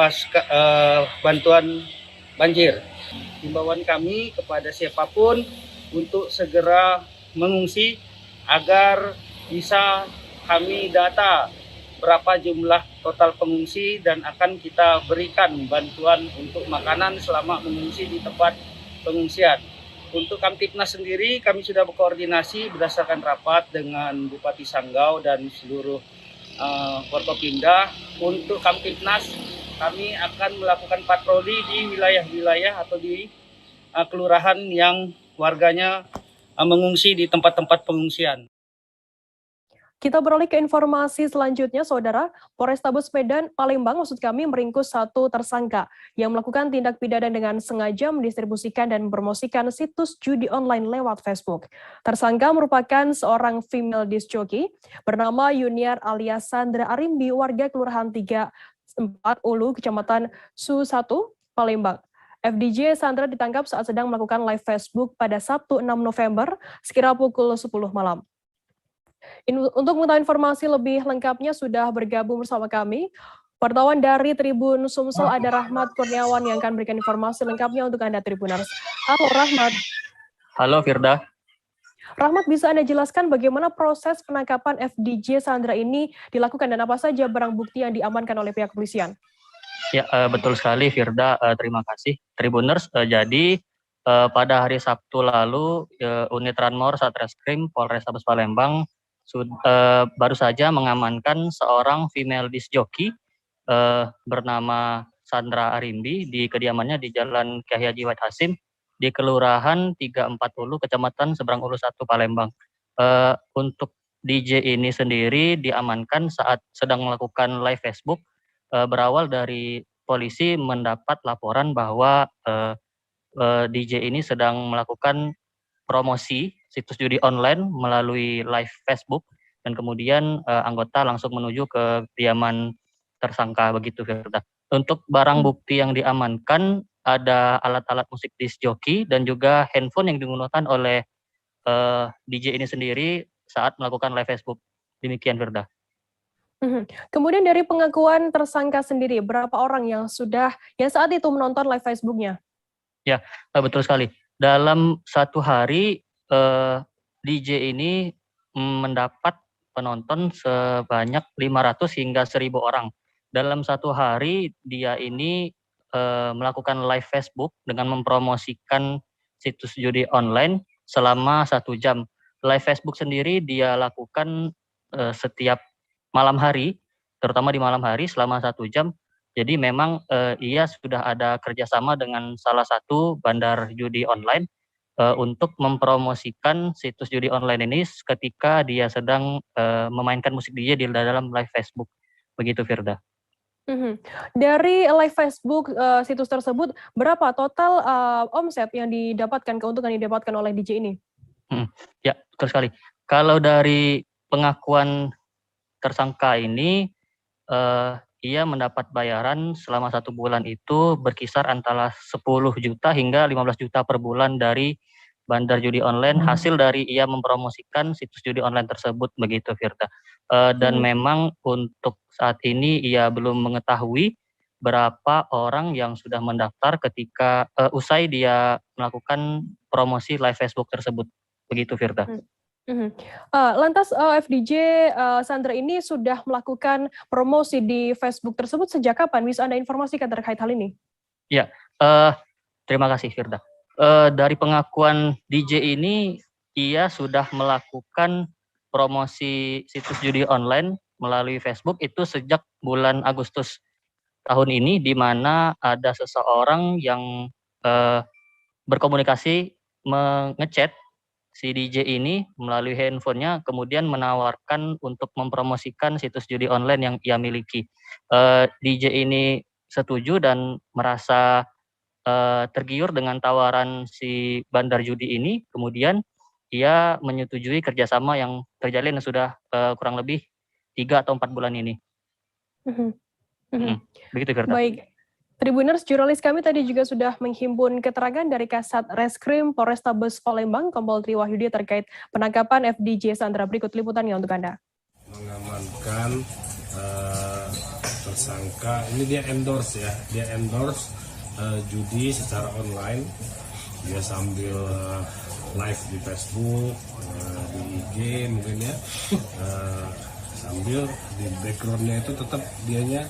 bantuan banjir. Himbauan kami kepada siapapun untuk segera mengungsi agar bisa kami data berapa jumlah total pengungsi dan akan kita berikan bantuan untuk makanan selama mengungsi di tempat pengungsian. Untuk Kamtipnas sendiri kami sudah berkoordinasi berdasarkan rapat dengan Bupati Sanggau dan seluruh Forkopimda. Untuk Kamtipnas kami akan melakukan patroli di wilayah-wilayah atau di kelurahan yang warganya mengungsi di tempat-tempat pengungsian. Kita beralih ke informasi selanjutnya, Saudara. Polrestabes Medan, Palembang, maksud kami, meringkus 1 tersangka yang melakukan tindak pidana dengan sengaja mendistribusikan dan mempromosikan situs judi online lewat Facebook. Tersangka merupakan seorang female disc jockey bernama Yuniar alias Sandra Arimbi, warga Kelurahan 3 4 Ulu, Kecamatan Su 1, Palembang. FDJ Sandra ditangkap saat sedang melakukan live Facebook pada Sabtu 6 November sekira pukul 10 malam. Untuk mengetahui informasi lebih lengkapnya sudah bergabung bersama kami Wartawan dari Tribun Sumsel ada Rahmat Kurniawan yang akan berikan informasi lengkapnya untuk Anda Tribuners. Halo Rahmat. Halo Firda. Rahmat, bisa Anda jelaskan bagaimana proses penangkapan FDJ Sandra ini dilakukan dan apa saja barang bukti yang diamankan oleh pihak kepolisian? Ya, betul sekali Firda, terima kasih. Tribuners, jadi pada hari Sabtu lalu unit Ranmor Satreskrim Polrestabes Palembang baru saja mengamankan seorang female disc jockey bernama Sandra Arimbi di kediamannya di Jalan Kyai Haji Wahid Hasim di Kelurahan 340 Kecamatan Seberang Ulus 1 Palembang. Untuk DJ ini sendiri diamankan saat sedang melakukan live Facebook. Berawal dari polisi mendapat laporan bahwa DJ ini sedang melakukan promosi situs judi online melalui live Facebook dan kemudian anggota langsung menuju ke kediaman tersangka begitu Firda. Untuk barang bukti yang diamankan ada alat-alat musik disc jockey dan juga handphone yang digunakan oleh DJ ini sendiri saat melakukan live Facebook. Demikian Firda. Kemudian dari pengakuan tersangka sendiri, berapa orang yang saat itu menonton live Facebooknya? Ya, betul sekali. Dalam satu hari DJ ini mendapat penonton sebanyak 500 hingga 1.000 orang. Dalam satu hari dia ini melakukan live Facebook dengan mempromosikan situs judi online selama 1 jam. Live Facebook sendiri dia lakukan setiap malam hari, terutama di malam hari selama 1 jam. Jadi memang ia sudah ada kerjasama dengan salah satu bandar judi online untuk mempromosikan situs judi online ini ketika dia sedang memainkan musik DJ di dalam live Facebook. Begitu Firda. Dari live Facebook situs tersebut, berapa total omset yang didapatkan, keuntungan yang didapatkan oleh DJ ini? Ya, betul sekali. Kalau dari pengakuan tersangka ini, ia mendapat bayaran selama 1 bulan itu berkisar antara 10 juta hingga 15 juta per bulan dari bandar judi online, hasil dari ia mempromosikan situs judi online tersebut, begitu Firda. Dan memang untuk saat ini ia belum mengetahui berapa orang yang sudah mendaftar ketika usai dia melakukan promosi live Facebook tersebut, begitu Firda. Lantas FDJ Sandra ini sudah melakukan promosi di Facebook tersebut sejak kapan? Bisa Anda informasikan terkait hal ini? Ya, terima kasih Firda. Dari pengakuan DJ ini, ia sudah melakukan promosi situs judi online melalui Facebook itu sejak bulan Agustus tahun ini, di mana ada seseorang yang berkomunikasi mengechat si DJ ini melalui handphonenya, kemudian menawarkan untuk mempromosikan situs judi online yang ia miliki. DJ ini setuju dan merasa tergiur dengan tawaran si bandar judi ini, kemudian ia menyetujui kerjasama yang terjalin sudah kurang lebih 3 atau 4 bulan ini. Begitu Firda. Baik. Tribuners, jurnalis kami tadi juga sudah menghimpun keterangan dari Kasat Reskrim Polrestabes Palembang, Kompol Tri Wahyudi terkait penangkapan FDJ Sandra. Berikut liputannya untuk Anda. Mengamankan tersangka, ini dia endorse ya, dia endorse judi secara online. Dia sambil live di Facebook, di IG mungkin ya, sambil di backgroundnya itu tetap dianya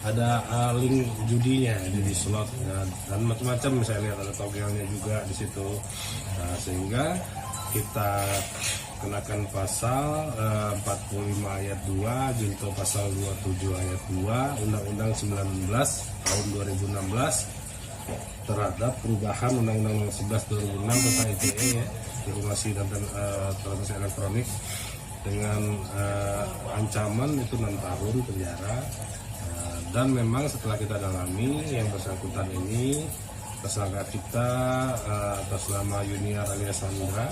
ada link judinya, jadi slot dan macam-macam. Saya lihat ada togelnya juga di situ, sehingga kita kenakan pasal 45 ayat 2, junto pasal 27 ayat 2, Undang-Undang 19 tahun 2016 terhadap perubahan Undang-Undang 11 2006 tentang ITE ya, informasi dan transaksi elektronik, dengan ancaman itu 6 tahun penjara. Dan memang setelah kita dalami, yang bersangkutan ini tersangka kita atas nama Yuniar alias Sandra,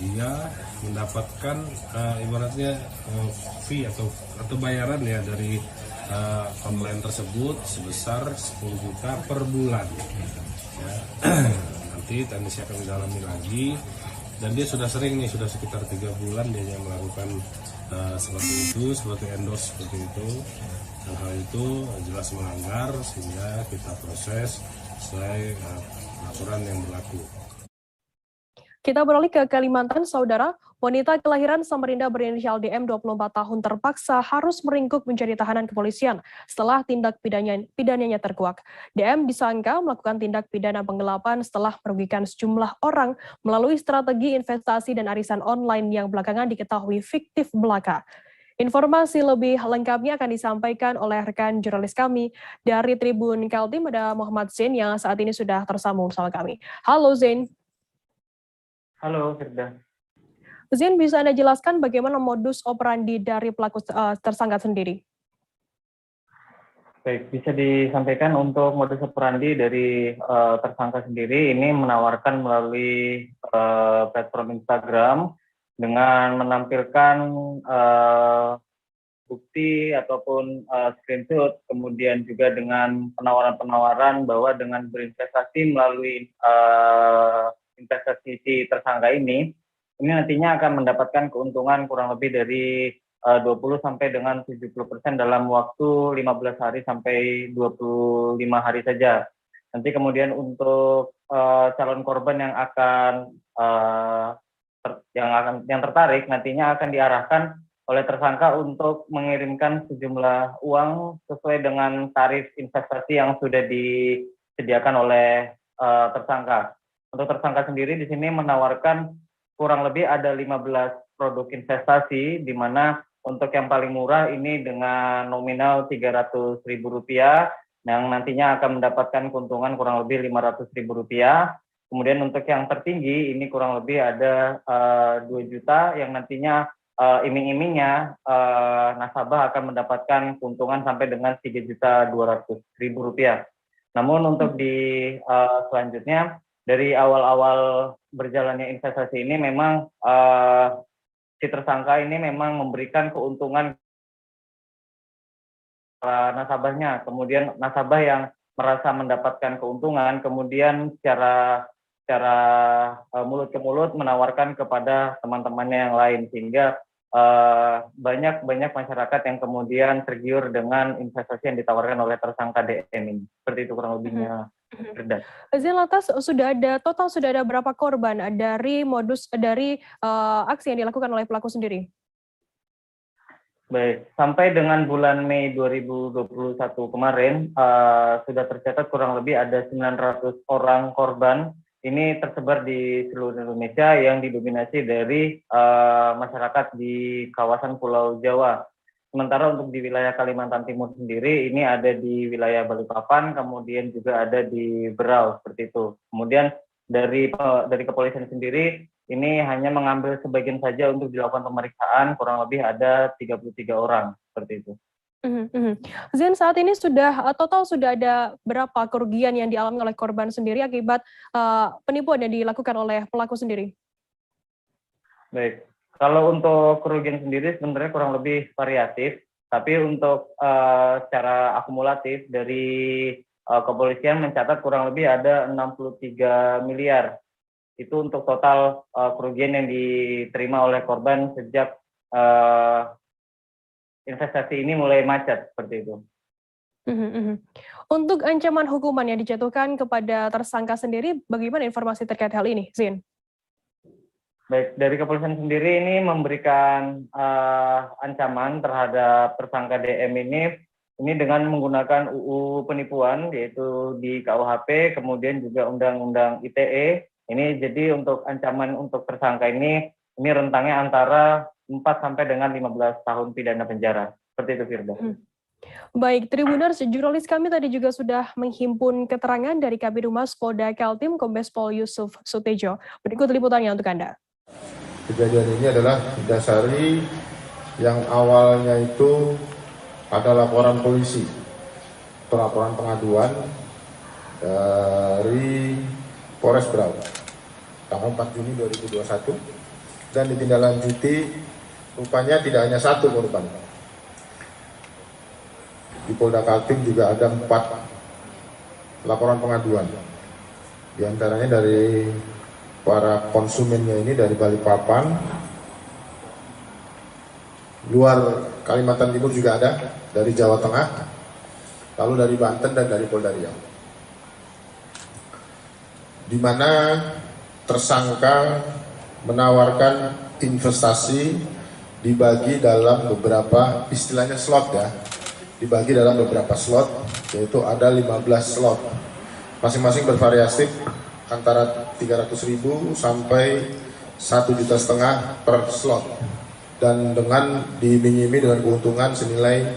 dia mendapatkan ibaratnya fee atau bayaran ya dari online tersebut sebesar 10 juta per bulan. Ya. Nanti teknisi akan mendalami lagi, dan dia sudah sering nih, sudah sekitar 3 bulan dia yang melakukan seperti itu, seperti endorse seperti itu. Hal-hal itu jelas melanggar sehingga kita proses sesuai aturan yang berlaku. Kita beralih ke Kalimantan, Saudara. Wanita kelahiran Samarinda berinisial DM 24 tahun terpaksa harus meringkuk menjadi tahanan kepolisian setelah tindak pidananya terkuak. DM disangka melakukan tindak pidana penggelapan setelah merugikan sejumlah orang melalui strategi investasi dan arisan online yang belakangan diketahui fiktif belaka. Informasi lebih lengkapnya akan disampaikan oleh rekan jurnalis kami dari Tribun Kaltim, ada Muhammad Zain yang saat ini sudah tersambung bersama kami. Halo Zain. Halo Firda. Zain, bisa Anda jelaskan bagaimana modus operandi dari pelaku tersangka sendiri? Baik, bisa disampaikan untuk modus operandi dari tersangka sendiri ini menawarkan melalui platform Instagram dengan menampilkan bukti ataupun screenshot, kemudian juga dengan penawaran-penawaran bahwa dengan berinvestasi melalui investasi si tersangka ini nantinya akan mendapatkan keuntungan kurang lebih dari 20 sampai dengan 70% dalam waktu 15 hari sampai 25 hari saja. Nanti kemudian untuk calon korban yang tertarik nantinya akan diarahkan oleh tersangka untuk mengirimkan sejumlah uang sesuai dengan tarif investasi yang sudah disediakan oleh tersangka. Untuk tersangka sendiri di sini menawarkan kurang lebih ada 15 produk investasi, di mana untuk yang paling murah ini dengan nominal Rp300.000, yang nantinya akan mendapatkan keuntungan kurang lebih Rp500.000. Kemudian untuk yang tertinggi ini kurang lebih ada 2 juta, yang nantinya iming-imingnya nasabah akan mendapatkan keuntungan sampai dengan Rp3.200.000. Namun untuk di selanjutnya, dari awal-awal berjalannya investasi ini memang si tersangka ini memang memberikan keuntungan nasabahnya. Kemudian nasabah yang merasa mendapatkan keuntungan, kemudian secara mulut ke mulut menawarkan kepada teman-temannya yang lain, sehingga banyak masyarakat yang kemudian tergiur dengan investasi yang ditawarkan oleh tersangka DM ini. Seperti itu kurang lebihnya. Zain, lantas sudah ada berapa korban dari aksi yang dilakukan oleh pelaku sendiri? Baik, sampai dengan bulan Mei 2021 kemarin sudah tercatat kurang lebih ada 900 orang korban. Ini tersebar di seluruh Indonesia yang didominasi dari masyarakat di kawasan Pulau Jawa. Sementara untuk di wilayah Kalimantan Timur sendiri ini ada di wilayah Balikpapan, kemudian juga ada di Berau, seperti itu. Kemudian dari kepolisian sendiri ini hanya mengambil sebagian saja untuk dilakukan pemeriksaan, kurang lebih ada 33 orang, seperti itu. Zain, saat ini total sudah ada berapa kerugian yang dialami oleh korban sendiri akibat penipuan yang dilakukan oleh pelaku sendiri? Baik. Kalau untuk kerugian sendiri sebenarnya kurang lebih variatif, tapi untuk secara akumulatif dari kepolisian mencatat kurang lebih ada 63 miliar. Itu untuk total kerugian yang diterima oleh korban sejak investasi ini mulai macet, seperti itu. Untuk ancaman hukuman yang dijatuhkan kepada tersangka sendiri, bagaimana informasi terkait hal ini, Zain? Baik, dari kepolisian sendiri ini memberikan ancaman terhadap tersangka DM ini dengan menggunakan UU penipuan, yaitu di KUHP, kemudian juga Undang-Undang ITE. Ini jadi untuk ancaman untuk tersangka ini rentangnya antara 4 sampai dengan 15 tahun pidana penjara. Seperti itu, Firda. Baik, Tribuners, jurnalis kami tadi juga sudah menghimpun keterangan dari Kabid Humas Polda Kaltim, Kombes Pol Yusuf Sutejo. Berikut liputannya untuk Anda. Kejadian ini adalah didasari yang awalnya itu ada laporan polisi atau laporan pengaduan dari Polres Berau tanggal 4 Juni 2021 dan ditindaklanjuti rupanya tidak hanya satu korban. Di Polda Kaltim juga ada 4 laporan pengaduan. Di antaranya dari para konsumennya ini dari Balikpapan, luar Kalimantan Timur juga ada, dari Jawa Tengah, lalu dari Banten dan dari Polda Riau. Di mana tersangka menawarkan investasi dibagi dalam beberapa, istilahnya slot ya, dibagi dalam beberapa slot, yaitu ada 15 slot. Masing-masing bervariasi antara 300.000 sampai 1,5 juta per slot. Dan dengan diiming-iming dengan keuntungan senilai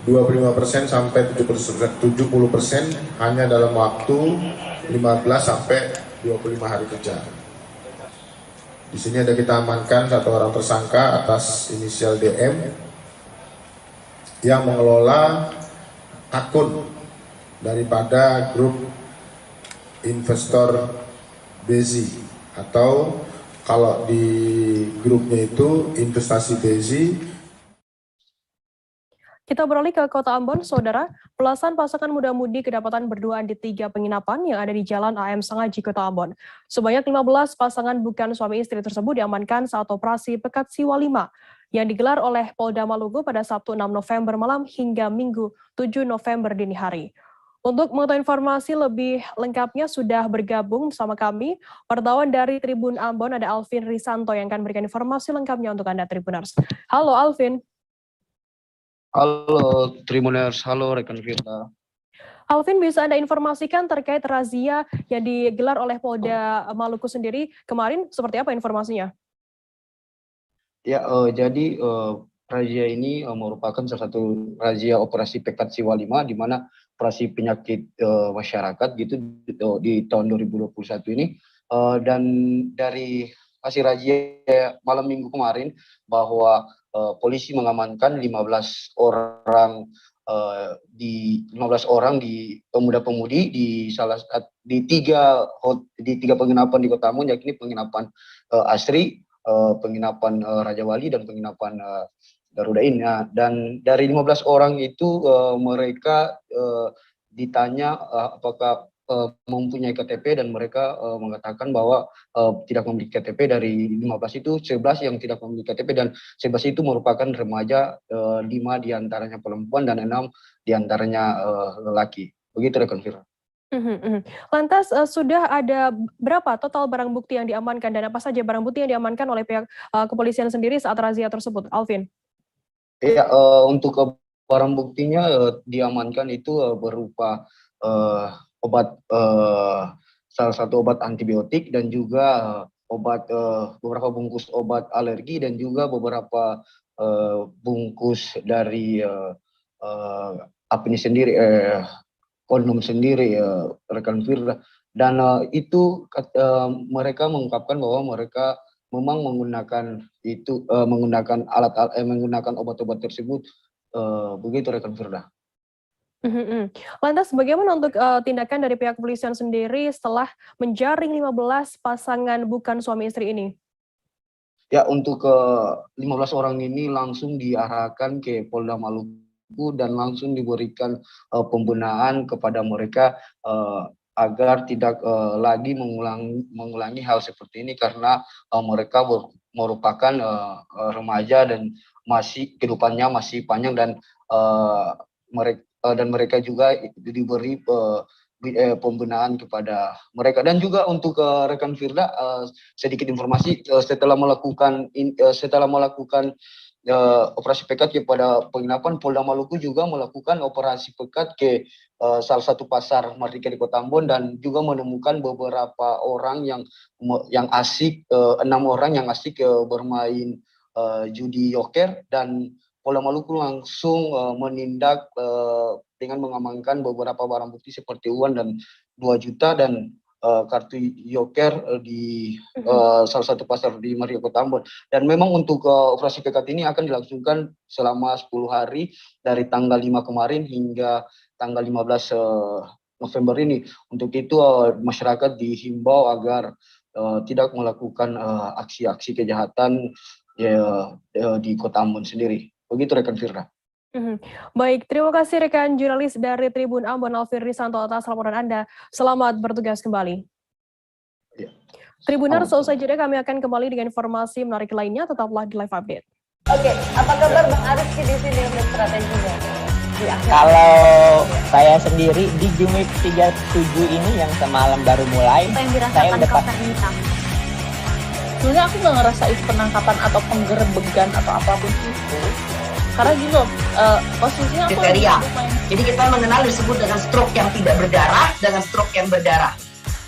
25% sampai 70% hanya dalam waktu 15 sampai 25 hari kerja. Di sini ada kita amankan satu orang tersangka atas inisial DM yang mengelola akun daripada grup investor Bezi, atau kalau di grupnya itu investasi Bezi. Kita beralih ke Kota Ambon, Saudara. Belasan pasangan muda-mudi kedapatan berduaan di 3 penginapan yang ada di Jalan AM Sengaji, Kota Ambon. Sebanyak 15 pasangan bukan suami istri tersebut diamankan saat operasi Pekat Siwa 5 yang digelar oleh Polda Maluku pada Sabtu 6 November malam hingga Minggu 7 November dini hari. Untuk mengetahui informasi lebih lengkapnya sudah bergabung bersama kami wartawan dari Tribun Ambon, ada Alvin Risanto yang akan memberikan informasi lengkapnya untuk Anda Tribuners. Halo Alvin. Halo Tribuners, halo rekan Firda. Alvin, bisa Anda informasikan terkait razia yang digelar oleh Polda Maluku sendiri kemarin, seperti apa informasinya? Ya, jadi razia ini merupakan salah satu razia operasi Pekat Siwa 5, di mana operasi penyakit masyarakat gitu di tahun 2021 ini. Dan dari hasil razia malam minggu kemarin bahwa polisi mengamankan 15 orang di pemuda-pemudi di tiga penginapan di Kota Ambon, yakni penginapan Asri, penginapan Raja Wali, dan penginapan Garuda ini. Nah, dan dari 15 orang itu mereka ditanya apakah mempunyai KTP, dan mereka mengatakan bahwa tidak memiliki KTP. Dari 15 itu 11 yang tidak memiliki KTP, dan 11 itu merupakan remaja, 5 diantaranya perempuan dan 6 diantaranya lelaki. Begitu rekan Fira. Lantas sudah ada berapa total barang bukti yang diamankan, dan apa saja barang bukti yang diamankan oleh pihak kepolisian sendiri saat razia tersebut, Alvin? Ya, untuk barang buktinya diamankan itu berupa obat, salah satu obat antibiotik, dan juga beberapa bungkus obat alergi, dan juga beberapa bungkus dari apa ini sendiri, kondom sendiri, rekan Firda. Dan itu mereka mengungkapkan bahwa mereka memang menggunakan itu menggunakan obat-obat tersebut, begitu rekan Firda. Lantas bagaimana untuk tindakan dari pihak kepolisian sendiri setelah menjaring 15 pasangan bukan suami istri ini? Ya, untuk 15 orang ini langsung diarahkan ke Polda Maluku dan langsung diberikan pembenahan kepada mereka agar tidak lagi mengulangi hal seperti ini, karena mereka merupakan remaja dan masih kehidupannya masih panjang, dan mereka juga diberi pembenahan kepada mereka. Dan juga untuk rekan Firda, sedikit informasi, setelah melakukan operasi pekat kepada penginapan, Polda Maluku juga melakukan operasi pekat ke salah satu pasar Merdeka di Kota Ambon, dan juga menemukan beberapa orang yang asik, 6 orang yang asik bermain judi yoker, dan Polda Maluku langsung menindak dengan mengamankan beberapa barang bukti seperti uang dan 2 juta dan kartu yoker di salah satu pasar di Merdeka Kota Ambon. Dan memang untuk operasi pekat ini akan dilangsungkan selama 10 hari dari tanggal 5 kemarin hingga tanggal 15 November ini. Untuk itu masyarakat dihimbau agar tidak melakukan aksi-aksi kejahatan di Kota Ambon sendiri. Begitu rekan Firda. Baik, terima kasih rekan jurnalis dari Tribun Ambon Alvin Risanto atas laporan Anda. Selamat bertugas kembali. Ya. Tribuners, selesai jeda kami akan kembali dengan informasi menarik lainnya. Tetaplah di Live Update. Oke, apa kabar Bang Aris di sini untuk strateginya? Kalau saya sendiri di Jumip 37 ini yang semalam baru mulai, saya udah sebenarnya aku nggak ngerasain penangkapan atau penggerebegan atau apapun itu. Karena gini loh, posisinya aku kriteria. Jadi kita mengenal disebut dengan stroke yang tidak berdarah dengan stroke yang berdarah.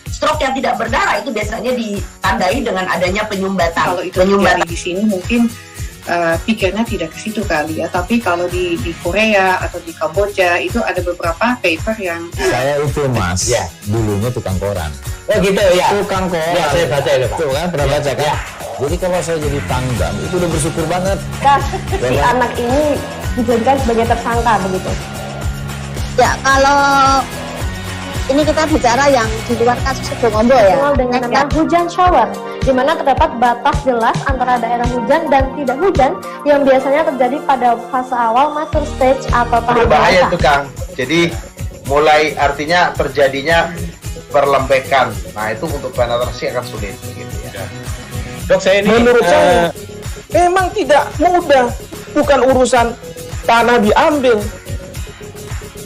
Stroke yang tidak berdarah itu biasanya ditandai dengan adanya penyumbatan. Kalau itu terjadi di sini mungkin pikirnya tidak ke situ kali ya, tapi kalau di Korea atau di Kamboja itu ada beberapa paper yang Saya itu mas, dulunya tukang koran. Oh gitu ya. Tukang koran. Ya, saya baca itu Pak. Tuh kan, pernah baca kan? Jadi kalau saya jadi pangdam, itu udah bersyukur banget. Si anak ini dijadikan sebagai tersangka begitu. Ya, kalau ini kita bicara yang di luar kasus Situbondo ya. Dengan nama hujan shower, di mana terdapat batas jelas antara daerah hujan dan tidak hujan yang biasanya terjadi pada fase awal mature stage atau tahap Berbahaya dewasa. itu Kang. Jadi mulai artinya terjadinya perlembekan. Nah itu untuk penetrasi akan sulit. Gitu ya. Dok, saya ini menurut saya memang tidak mudah, bukan urusan tanah diambil.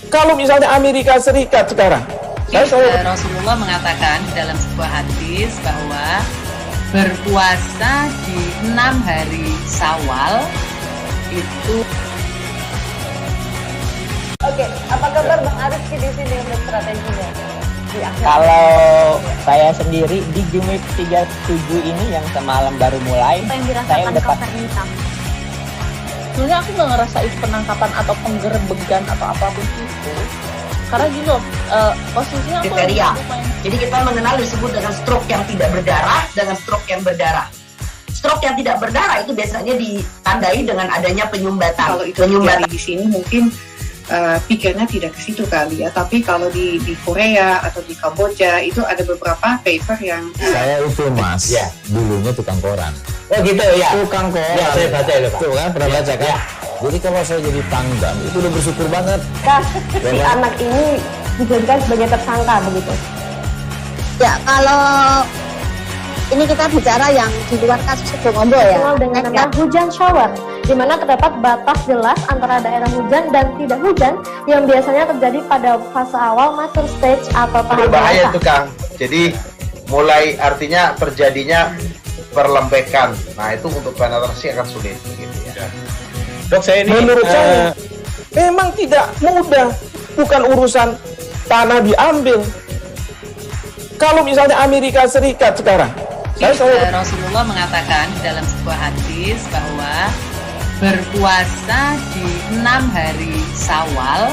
Kalau misalnya Amerika Serikat sekarang, Rasulullah mengatakan dalam sebuah hadis bahwa berpuasa di 6 hari Syawal itu. Oke, apa kabar Bang Arif di sini untuk strateginya? Kalau saya sendiri di Jumip 37 ini yang semalam baru mulai, saya udah sebenarnya aku nggak ngerasain penangkapan atau penggerebegan atau apapun itu. Karena gini loh, posisinya aku kriteria. Jadi kita mengenal disebut dengan stroke yang tidak berdarah dengan stroke yang berdarah. Stroke yang tidak berdarah itu biasanya ditandai dengan adanya penyumbatan. Kalau itu terjadi di sini mungkin pikirnya tidak ke situ kali ya, tapi kalau di Korea atau di Kamboja itu ada beberapa paper yang Saya itu mas, dulunya tukang koran. Oh gitu ya. Tukang koran. Ya, saya baca itu Pak. Tuh kan, pernah baca kan? Jadi kalau saya jadi pangdam, itu udah bersyukur banget. Si anak ini dijadikan sebagai tersangka begitu. Ya, kalau ini kita bicara yang di luar kasus Situbondo ya. Dengan nama hujan shower, di mana terdapat batas jelas antara daerah hujan dan tidak hujan yang biasanya terjadi pada fase awal mature stage atau tahap Berbahaya dewasa. itu Kang. Jadi mulai artinya terjadinya perlembekan. Nah itu untuk penetrasi akan sulit. Gitu ya. Dok, saya ini menurut saya memang tidak mudah, bukan urusan tanah diambil. Kalau misalnya Amerika Serikat sekarang, Rasulullah mengatakan dalam sebuah hadis bahwa berpuasa di 6 hari Syawal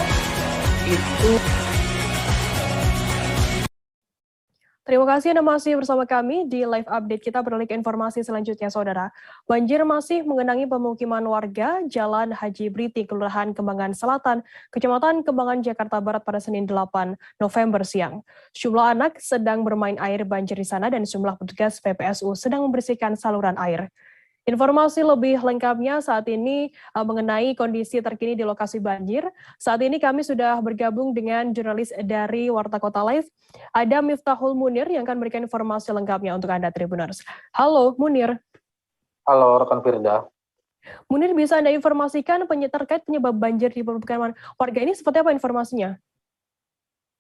itu. Terima kasih Anda masih bersama kami di live update. Kita beralih ke informasi selanjutnya, Saudara. Banjir masih mengenangi pemukiman warga Jalan Haji Briti, Kelurahan Kembangan Selatan, Kecamatan Kembangan, Jakarta Barat pada Senin 8 November siang. Sejumlah anak sedang bermain air banjir di sana dan sejumlah petugas PPSU sedang membersihkan saluran air. Informasi lebih lengkapnya saat ini mengenai kondisi terkini di lokasi banjir. Saat ini kami sudah bergabung dengan jurnalis dari Warta Kota Live, ada Miftahul Munir yang akan memberikan informasi lengkapnya untuk Anda Tribuners. Halo Munir. Halo rekan Firda. Munir, bisa Anda informasikan terkait penyebab banjir di permukiman warga ini seperti apa informasinya?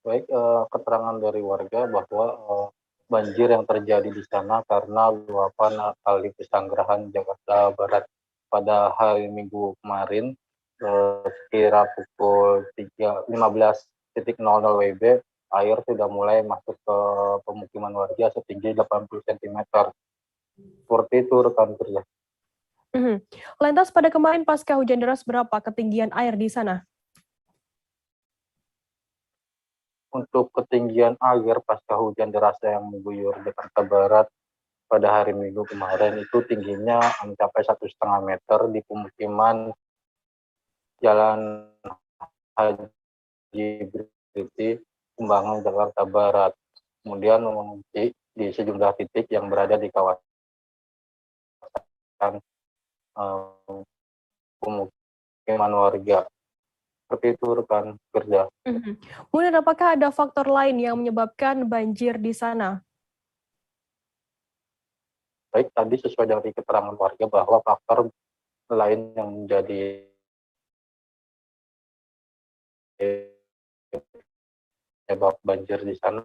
Baik, keterangan dari warga bahwa banjir yang terjadi di sana karena luapan Kali Pesanggerahan Jakarta Barat pada hari Minggu kemarin sekira pukul 15.00 WIB, air sudah mulai masuk ke pemukiman warga setinggi 80 cm. Seperti itu rekan kerja. Lantas pada kemarin pasca hujan deras berapa ketinggian air di sana? Untuk ketinggian air pasca hujan deras yang mengguyur Jakarta Barat pada hari Minggu kemarin itu tingginya mencapai 1,5 meter di pemukiman Jalan Haji Briti, Kembangan, Jakarta Barat. Kemudian mengungsi di sejumlah titik yang berada di kawasan pemukiman warga. Seperti itu rekan kerja. Kemudian apakah ada faktor lain yang menyebabkan banjir di sana? Baik, tadi sesuai dari keterangan warga bahwa faktor lain yang menjadi penyebab banjir di sana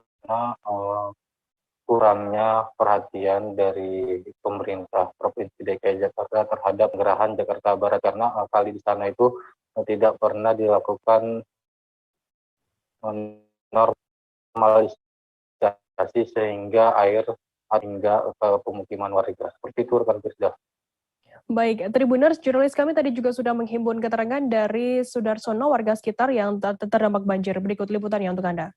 kurangnya perhatian dari pemerintah Provinsi DKI Jakarta terhadap gerahan Jakarta Barat, karena kali di sana itu tidak pernah dilakukan normalisasi sehingga air hingga ke pemukiman warga. Seperti itu rekan Firda. Baik, Tribuners, jurnalis kami tadi juga sudah menghimpun keterangan dari Sudarsono, warga sekitar yang terdampak banjir. Berikut liputannya untuk Anda.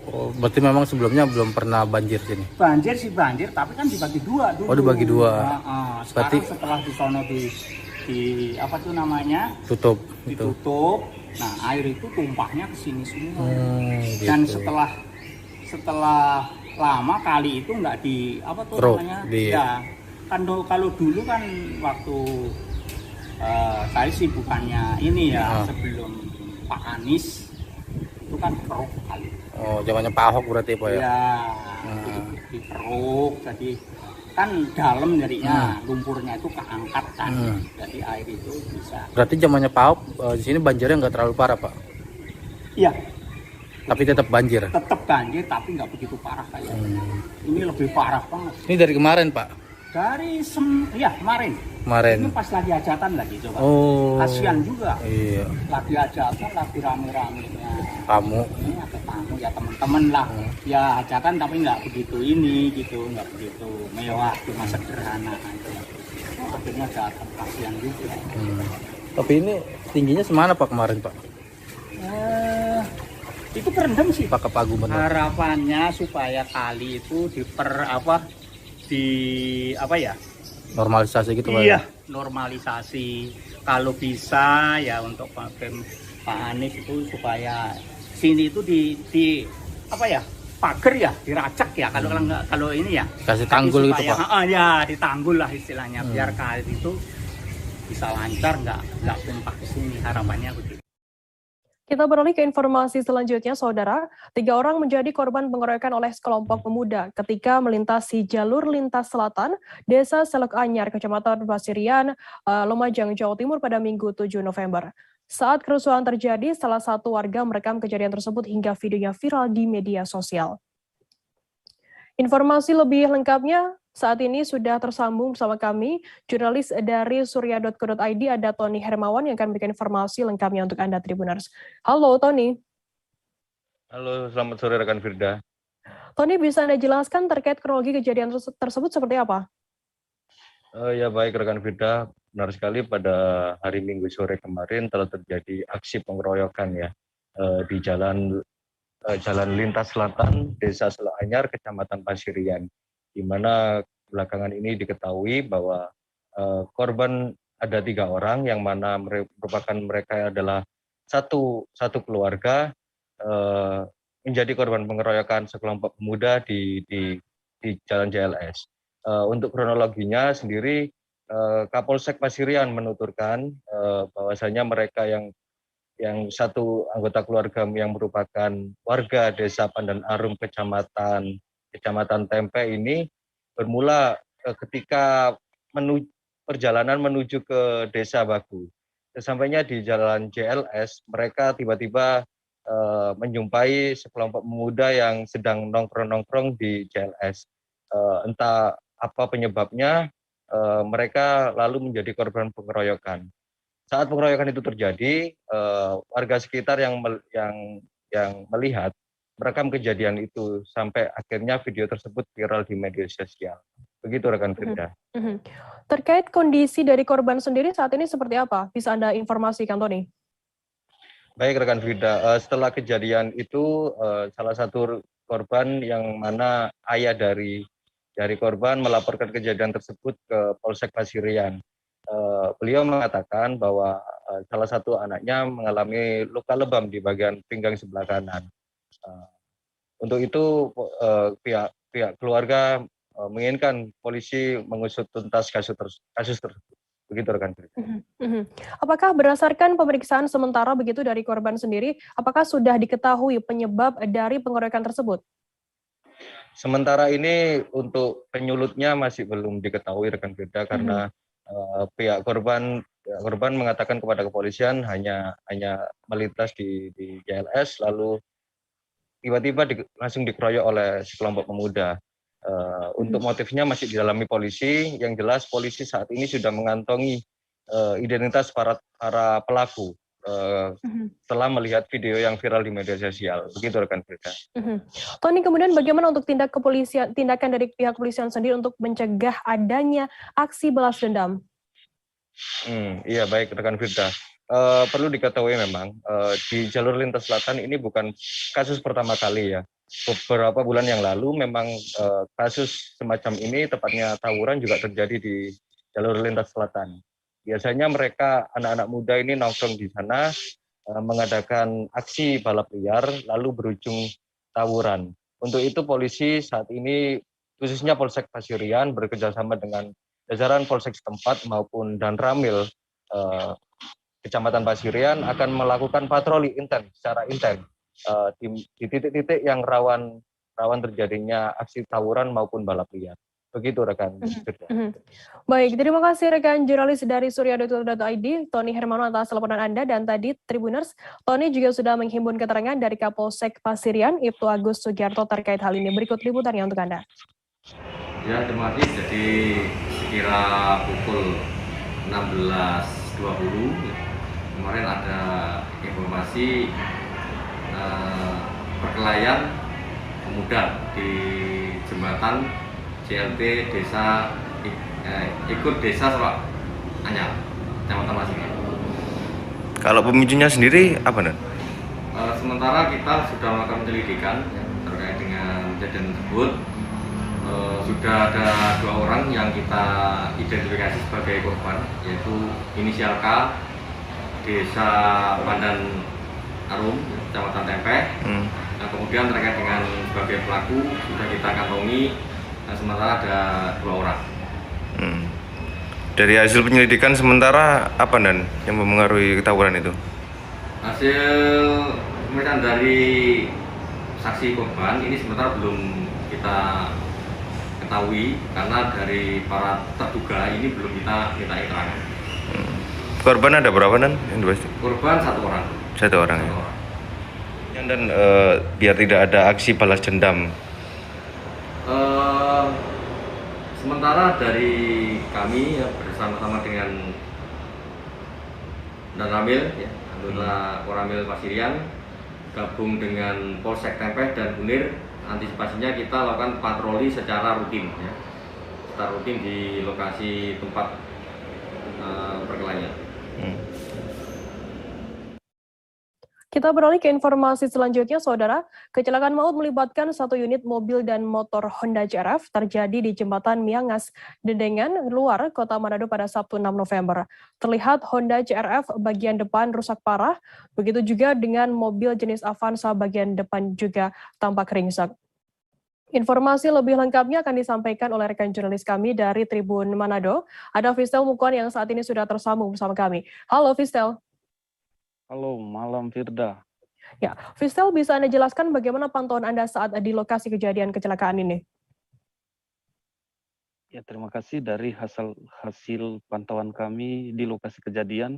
Oh, berarti memang sebelumnya belum pernah banjir sini? Banjir sih banjir, tapi kan dibagi dua dulu. Oh, dibagi dua. Sekarang berarti setelah di sono di apa tuh namanya? Ditutup. Nah, air itu tumpahnya ke sini semua. Gitu. Dan setelah lama kali itu nggak di apa tuh namanya? Ya, kan kalau dulu kan waktu saya sih bukannya ini ya, sebelum Pak Anies itu kan keruk kali. Oh, zamannya Pak Ahok berarti Pak ya? Iya, dikeruk, jadi kan dalam jadinya lumpurnya itu keangkat kan, jadi air itu bisa. Berarti zamannya Pak Ahok di sini banjirnya nggak terlalu parah Pak? Iya. Tapi tetap banjir? Tetap banjir, tapi nggak begitu parah kayak ini lebih parah banget. Ini dari kemarin Pak? Dari kemarin. Ini pas lagi hajatan lagi coba. Oh. Kasihan juga. Iya. Lagi hajatan, lagi rame-ramenya. Kamu? Ini ada tamu ya teman-teman lah. Ya hajatan tapi nggak begitu ini gitu, nggak begitu mewah, cuma sederhana aja. Akhirnya datang, kasihan juga. Tapi ini tingginya semana Pak kemarin Pak? Itu kerendam sih. Pak Kepaguman. Harapannya supaya kali itu normalisasi gitu Pak? Iya, normalisasi. Kalau bisa ya untuk Pak Anies itu supaya sini itu pagar ya, diracak ya. Kalau ini ya kasih tanggul gitu Pak? Ya ditanggul lah istilahnya, biar kali itu bisa lancar, nggak tumpah ke sini, harapannya begitu. Kita beralih ke informasi selanjutnya, Saudara. 3 orang menjadi korban pengeroyokan oleh sekelompok pemuda ketika melintasi jalur lintas selatan Desa Selok Anyar, Kecamatan Pasirian, Lumajang, Jawa Timur pada Minggu 7 November. Saat kerusuhan terjadi, salah satu warga merekam kejadian tersebut hingga videonya viral di media sosial. Informasi lebih lengkapnya saat ini sudah tersambung bersama kami, jurnalis dari surya.co.id, ada Tony Hermawan yang akan memberikan informasi lengkapnya untuk Anda Tribuners. Halo Tony. Halo, selamat sore rekan Firda. Tony, bisa Anda jelaskan terkait kronologi kejadian tersebut seperti apa? Ya baik rekan Firda, benar sekali pada hari Minggu sore kemarin telah terjadi aksi pengeroyokan ya di jalan lintas selatan Desa Selok Anyar, Kecamatan Pasirian, di mana belakangan ini diketahui bahwa korban ada 3 orang, yang mana merupakan mereka adalah satu keluarga menjadi korban pengeroyokan sekelompok pemuda di Jalan JLS. Untuk kronologinya sendiri, Kapolsek Pasirian menuturkan bahwasanya mereka yang satu anggota keluarga yang merupakan warga Desa Pandan Arum Kecamatan Tempe ini bermula ketika perjalanan menuju ke Desa Bagu. Sesampainya di Jalan JLS, mereka tiba-tiba menjumpai sekelompok pemuda yang sedang nongkrong-nongkrong di JLS. Entah apa penyebabnya, mereka lalu menjadi korban pengeroyokan. Saat pengeroyokan itu terjadi, warga sekitar yang melihat merekam kejadian itu sampai akhirnya video tersebut viral di media sosial. Begitu rekan Firda. Terkait kondisi dari korban sendiri saat ini seperti apa? Bisa Anda informasikan, Tony? Baik rekan Firda, setelah kejadian itu salah satu korban yang mana ayah dari korban melaporkan kejadian tersebut ke Polsek Pasirian. Beliau mengatakan bahwa salah satu anaknya mengalami luka lebam di bagian pinggang sebelah kanan. Untuk itu pihak keluarga menginginkan polisi mengusut tuntas kasus tersebut. Begitu rekan. Apakah berdasarkan pemeriksaan sementara begitu dari korban sendiri, apakah sudah diketahui penyebab dari pengeroyokan tersebut? Sementara ini untuk penyulutnya masih belum diketahui rekan Firda, karena pihak korban Ya, korban mengatakan kepada kepolisian hanya melintas di JLS, lalu tiba-tiba langsung dikeroyok oleh sekelompok pemuda. Untuk motifnya masih didalami polisi. Yang jelas polisi saat ini sudah mengantongi identitas para pelaku setelah melihat video yang viral di media sosial. Begitu rekan Frida. Tony, kemudian bagaimana untuk tindakan dari pihak kepolisian sendiri untuk mencegah adanya aksi balas dendam? Iya, baik rekan Firda. Perlu diketahui memang di jalur lintas selatan ini bukan kasus pertama kali ya. Beberapa bulan yang lalu memang kasus semacam ini, tepatnya tawuran, juga terjadi di jalur lintas selatan. Biasanya mereka, anak-anak muda ini nongkrong di sana, mengadakan aksi balap liar, lalu berujung tawuran. Untuk itu polisi saat ini, khususnya Polsek Pasirian, bekerjasama dengan jajaran polsek setempat maupun Danramil Kecamatan Pasirian akan melakukan patroli secara intens di titik-titik yang rawan terjadinya aksi tawuran maupun balap liar. Begitu rekan. Baik, terima kasih rekan jurnalis dari surya.id, Tony Hermano atas laporan Anda, dan tadi Tribuners, Tony juga sudah menghimpun keterangan dari Kapolsek Pasirian, Ibtu Agus Sugiarto terkait hal ini. Berikut liputannya untuk Anda. Ya, terima kasih. Jadi sekira pukul 16.20 kemarin ada informasi perkelahian pemuda di jembatan CLT ikut desa Solok Anyar, Kecamatan Pasirian. Kalau pemicunya sendiri apa nih? Sementara kita sudah melakukan penyelidikan terkait dengan kejadian tersebut. Sudah ada 2 orang yang kita identifikasi sebagai korban, yaitu inisial K, Desa Pandan Arum, Kecamatan Tempeh. Nah, kemudian terkait dengan sebagai pelaku sudah kita kantongi, sementara ada 2 orang. Dari hasil penyelidikan sementara apa dan yang mempengaruhi tawuran itu? Hasil pemeriksaan dari saksi korban ini sementara belum kita ketahui karena dari para terduga ini belum kita minta keterangan. Korban ada berapa dan yang dibahas? Korban 1 orang. 1 orang ya. Dan biar tidak ada aksi balas dendam. Sementara dari kami ya, bersama-sama dengan Danramil, ya, Anggota Koramil Pasirian, gabung dengan Polsek Tempeh dan Munir, antisipasinya kita lakukan patroli secara rutin, ya, secara rutin di lokasi tempat perkelahian. Kita beralih ke informasi selanjutnya, Saudara. Kecelakaan maut melibatkan 1 unit mobil dan motor Honda CR-V terjadi di Jembatan Miangas, Dedengan, luar Kota Manado pada Sabtu 6 November. Terlihat Honda CR-V bagian depan rusak parah, begitu juga dengan mobil jenis Avanza bagian depan juga tampak ringsek. Informasi lebih lengkapnya akan disampaikan oleh rekan jurnalis kami dari Tribun Manado. Ada Fistel Mukuan yang saat ini sudah tersambung bersama kami. Halo Fistel. Halo, malam Firda. Ya, Fistel, bisa Anda jelaskan bagaimana pantauan Anda saat di lokasi kejadian kecelakaan ini? Ya, terima kasih. Dari hasil pantauan kami di lokasi kejadian,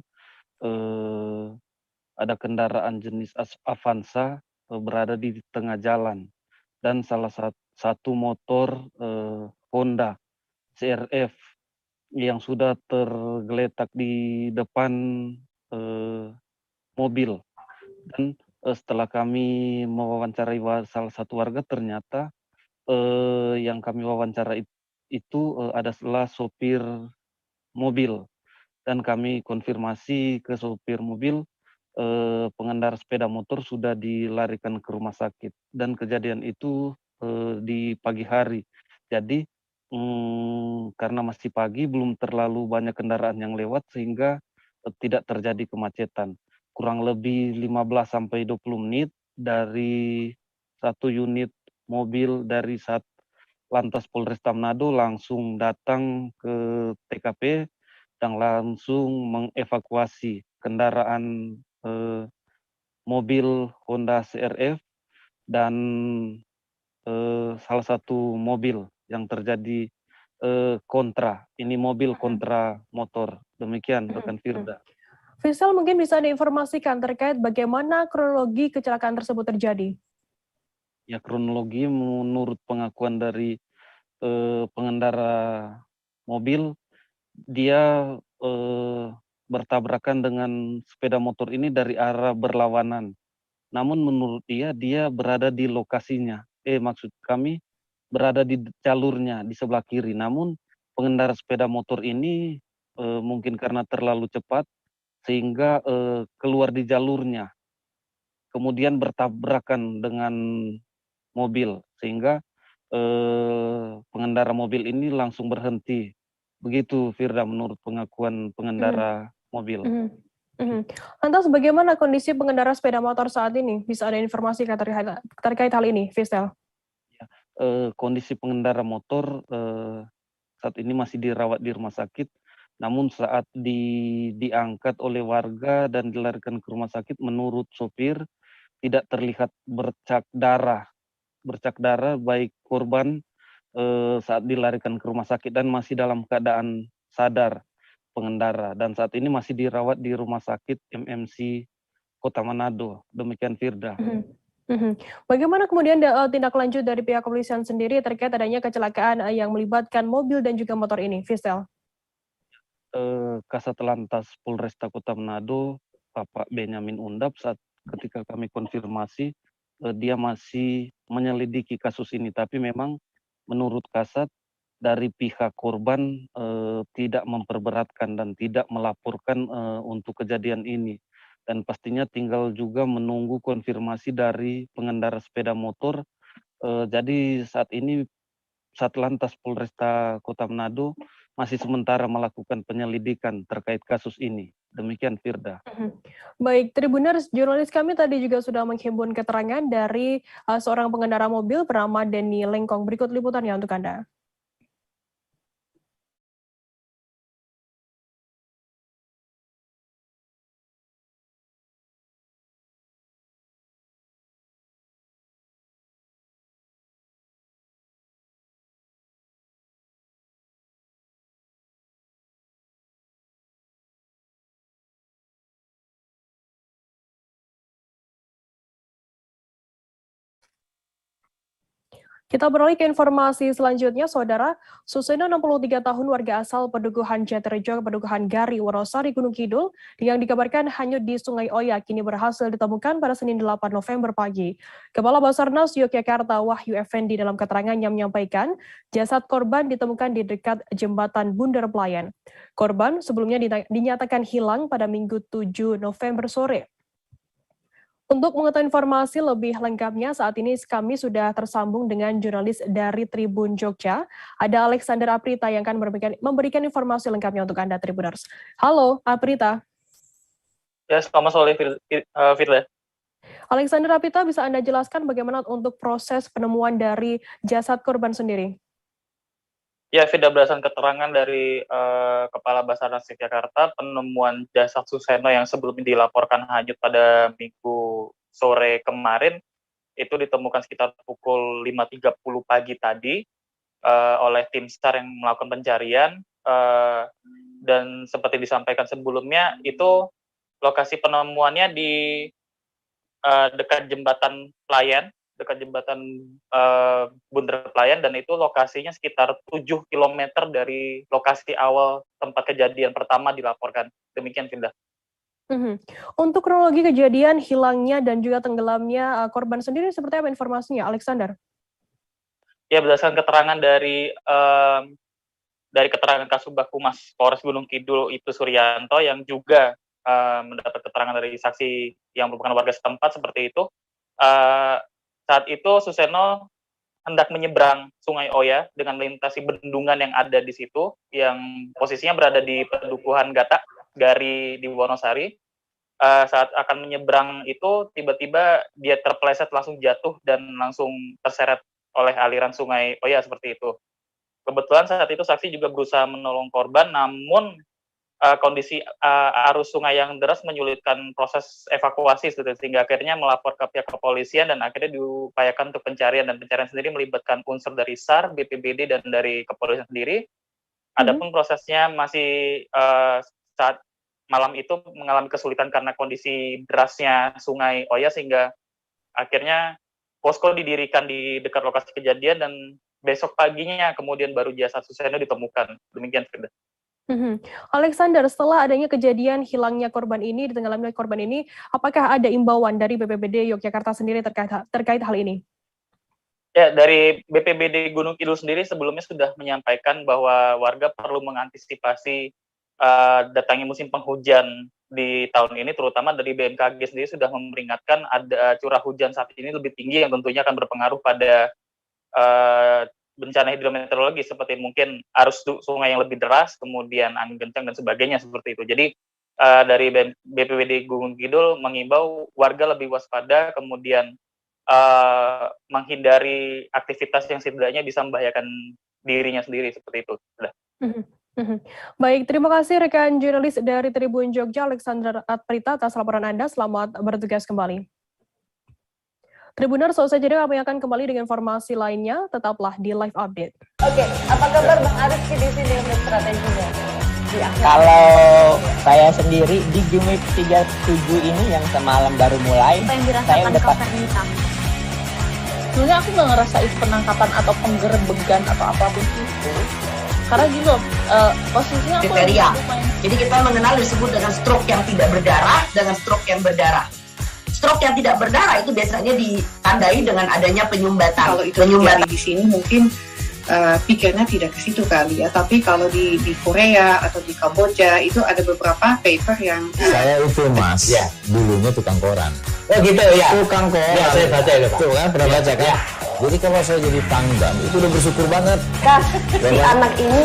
ada kendaraan jenis Avanza berada di tengah jalan, dan salah satu motor Honda CR-V yang sudah tergeletak di depan mobil. Dan setelah kami mewawancarai salah satu warga, ternyata yang kami wawancara itu adalah sopir mobil, dan kami konfirmasi ke sopir mobil, pengendara sepeda motor sudah dilarikan ke rumah sakit, dan kejadian itu di pagi hari. Jadi karena masih pagi, belum terlalu banyak kendaraan yang lewat sehingga tidak terjadi kemacetan. Kurang lebih 15-20 menit dari 1 unit mobil dari Lantas Polresta Manado langsung datang ke TKP dan langsung mengevakuasi kendaraan mobil Honda CR-V dan salah satu mobil yang terjadi kontra. Ini mobil kontra motor. Demikian rekan Firda. Faisal, mungkin bisa diinformasikan terkait bagaimana kronologi kecelakaan tersebut terjadi? Ya, kronologi menurut pengakuan dari pengendara mobil, dia bertabrakan dengan sepeda motor ini dari arah berlawanan. Namun menurut dia berada di lokasinya. Maksud kami berada di jalurnya di sebelah kiri. Namun pengendara sepeda motor ini mungkin karena terlalu cepat sehingga keluar di jalurnya. Kemudian bertabrakan dengan mobil sehingga pengendara mobil ini langsung berhenti. Begitu Firda menurut pengakuan pengendara mobil. Lantas bagaimana kondisi pengendara sepeda motor saat ini? Bisa ada informasi terkait hal ini, Faisal? Kondisi pengendara motor saat ini masih dirawat di rumah sakit. Namun saat diangkat oleh warga dan dilarikan ke rumah sakit, menurut sopir tidak terlihat bercak darah baik korban saat dilarikan ke rumah sakit dan masih dalam keadaan sadar pengendara, dan saat ini masih dirawat di rumah sakit MMC Kota Manado. Demikian Firda. Bagaimana kemudian tindak lanjut dari pihak kepolisian sendiri terkait adanya kecelakaan yang melibatkan mobil dan juga motor ini, Faisal? Kasat Lantas Polresta Kota Manado, Bapak Benyamin Undap, saat ketika kami konfirmasi, dia masih menyelidiki kasus ini. Tapi memang menurut Kasat, dari pihak korban tidak memperberatkan dan tidak melaporkan untuk kejadian ini. Dan pastinya tinggal juga menunggu konfirmasi dari pengendara sepeda motor. Jadi saat ini Satlantas Polresta Kota Manado masih sementara melakukan penyelidikan terkait kasus ini. Demikian Firda. Baik, Tribuners, jurnalis kami tadi juga sudah menghimpun keterangan dari seorang pengendara mobil bernama Denny Lengkong. Berikut liputannya untuk Anda. Kita beralih ke informasi selanjutnya, Saudara. Suseno, 63 tahun, warga asal Pedukuhan Jatirejo, Pedukuhan Gari, Wonosari, Gunung Kidul, yang dikabarkan hanyut di Sungai Oya, kini berhasil ditemukan pada Senin 8 November pagi. Kepala Basarnas Yogyakarta, Wahyu Effendi, dalam keterangannya menyampaikan, jasad korban ditemukan di dekat jembatan Bundar Pelayan. Korban sebelumnya dinyatakan hilang pada Minggu 7 November sore. Untuk mengetahui informasi lebih lengkapnya, saat ini kami sudah tersambung dengan jurnalis dari Tribun Jogja. Ada Alexander Aprita yang akan memberikan informasi lengkapnya untuk Anda, Tribuners. Halo, Aprita. Ya, selamat sore, Firda. Alexander Aprita, bisa Anda jelaskan bagaimana untuk proses penemuan dari jasad korban sendiri? Ya, Firda, berdasarkan keterangan dari Kepala Basarnas Yogyakarta, penemuan jasad Suseno yang sebelumnya dilaporkan hanyut pada Minggu sore kemarin, itu ditemukan sekitar pukul 5.30 pagi tadi oleh tim SAR yang melakukan pencarian, dan seperti disampaikan sebelumnya, itu lokasi penemuannya di dekat jembatan Pelayan, Bundar Pelayan, dan itu lokasinya sekitar 7 km dari lokasi awal tempat kejadian pertama dilaporkan. Demikian, Finda. Untuk kronologi kejadian hilangnya dan juga tenggelamnya korban sendiri seperti apa informasinya, Alexander? Ya, berdasarkan keterangan dari keterangan Kasubag Humas Polres Gunung Kidul itu Suryanto, yang juga mendapat keterangan dari saksi yang merupakan warga setempat seperti itu. Saat itu Suseno hendak menyeberang Sungai Oya dengan melintasi bendungan yang ada di situ, yang posisinya berada di Pedukuhan Gari di Wonosari. Saat akan menyeberang itu, tiba-tiba dia terpeleset, langsung jatuh dan langsung terseret oleh aliran Sungai Oya seperti itu. Kebetulan saat itu saksi juga berusaha menolong korban, namun kondisi arus sungai yang deras menyulitkan proses evakuasi, sehingga akhirnya melapor ke pihak kepolisian dan akhirnya diupayakan untuk pencarian, dan pencarian sendiri melibatkan unsur dari SAR, BPBD, dan dari kepolisian sendiri. Adapun prosesnya masih saat malam itu mengalami kesulitan karena kondisi derasnya Sungai Oya, sehingga akhirnya posko didirikan di dekat lokasi kejadian dan besok paginya kemudian baru jasad Suseno ditemukan. Demikian, Firda. Alexander, setelah adanya kejadian hilangnya korban ini, ditenggelamnya korban ini, apakah ada imbauan dari BPBD Yogyakarta sendiri terkait hal ini? Ya, dari BPBD Gunung Kidul sendiri sebelumnya sudah menyampaikan bahwa warga perlu mengantisipasi datangnya musim penghujan di tahun ini, terutama dari BMKG sendiri sudah memperingatkan ada curah hujan saat ini lebih tinggi yang tentunya akan berpengaruh pada bencana hidrometeorologi seperti mungkin arus sungai yang lebih deras, kemudian angin kencang dan sebagainya seperti itu. Jadi dari BPBD Gunung Kidul mengimbau warga lebih waspada, kemudian menghindari aktivitas yang setidaknya bisa membahayakan dirinya sendiri seperti itu. Baik, terima kasih rekan jurnalis dari Tribun Jogja, Alexander Atprita, atas laporan Anda. Selamat bertugas kembali. Tribuners, selesai jadi kami akan kembali dengan informasi lainnya. Tetaplah di Live Update. Oke, apa kabar Bang Ariski di sini untuk strateginya? Kalau saya sendiri di Jumip 37 ini yang semalam baru mulai, saya udah sebenarnya aku nggak ngerasain penangkapan atau penggerebegan atau apapun itu. Karena gini loh, posisinya aku Jadi kita mengenal disebut dengan stroke yang tidak berdarah dengan stroke yang berdarah. Stroke yang tidak berdarah itu biasanya ditandai dengan adanya penyumbatan. Kalau itu terjadi di sini mungkin pikirnya tidak ke situ kali ya. Tapi kalau di Korea atau di Kamboja itu ada beberapa paper yang saya itu Mas, ya, dulunya tukang koran. Oh gitu ya. Tukang koran. Ya, saya baca itu, Pak. Tuh kan, pernah baca kan? Ya. Jadi kalau saya jadi pangdam itu udah bersyukur banget. Si anak ini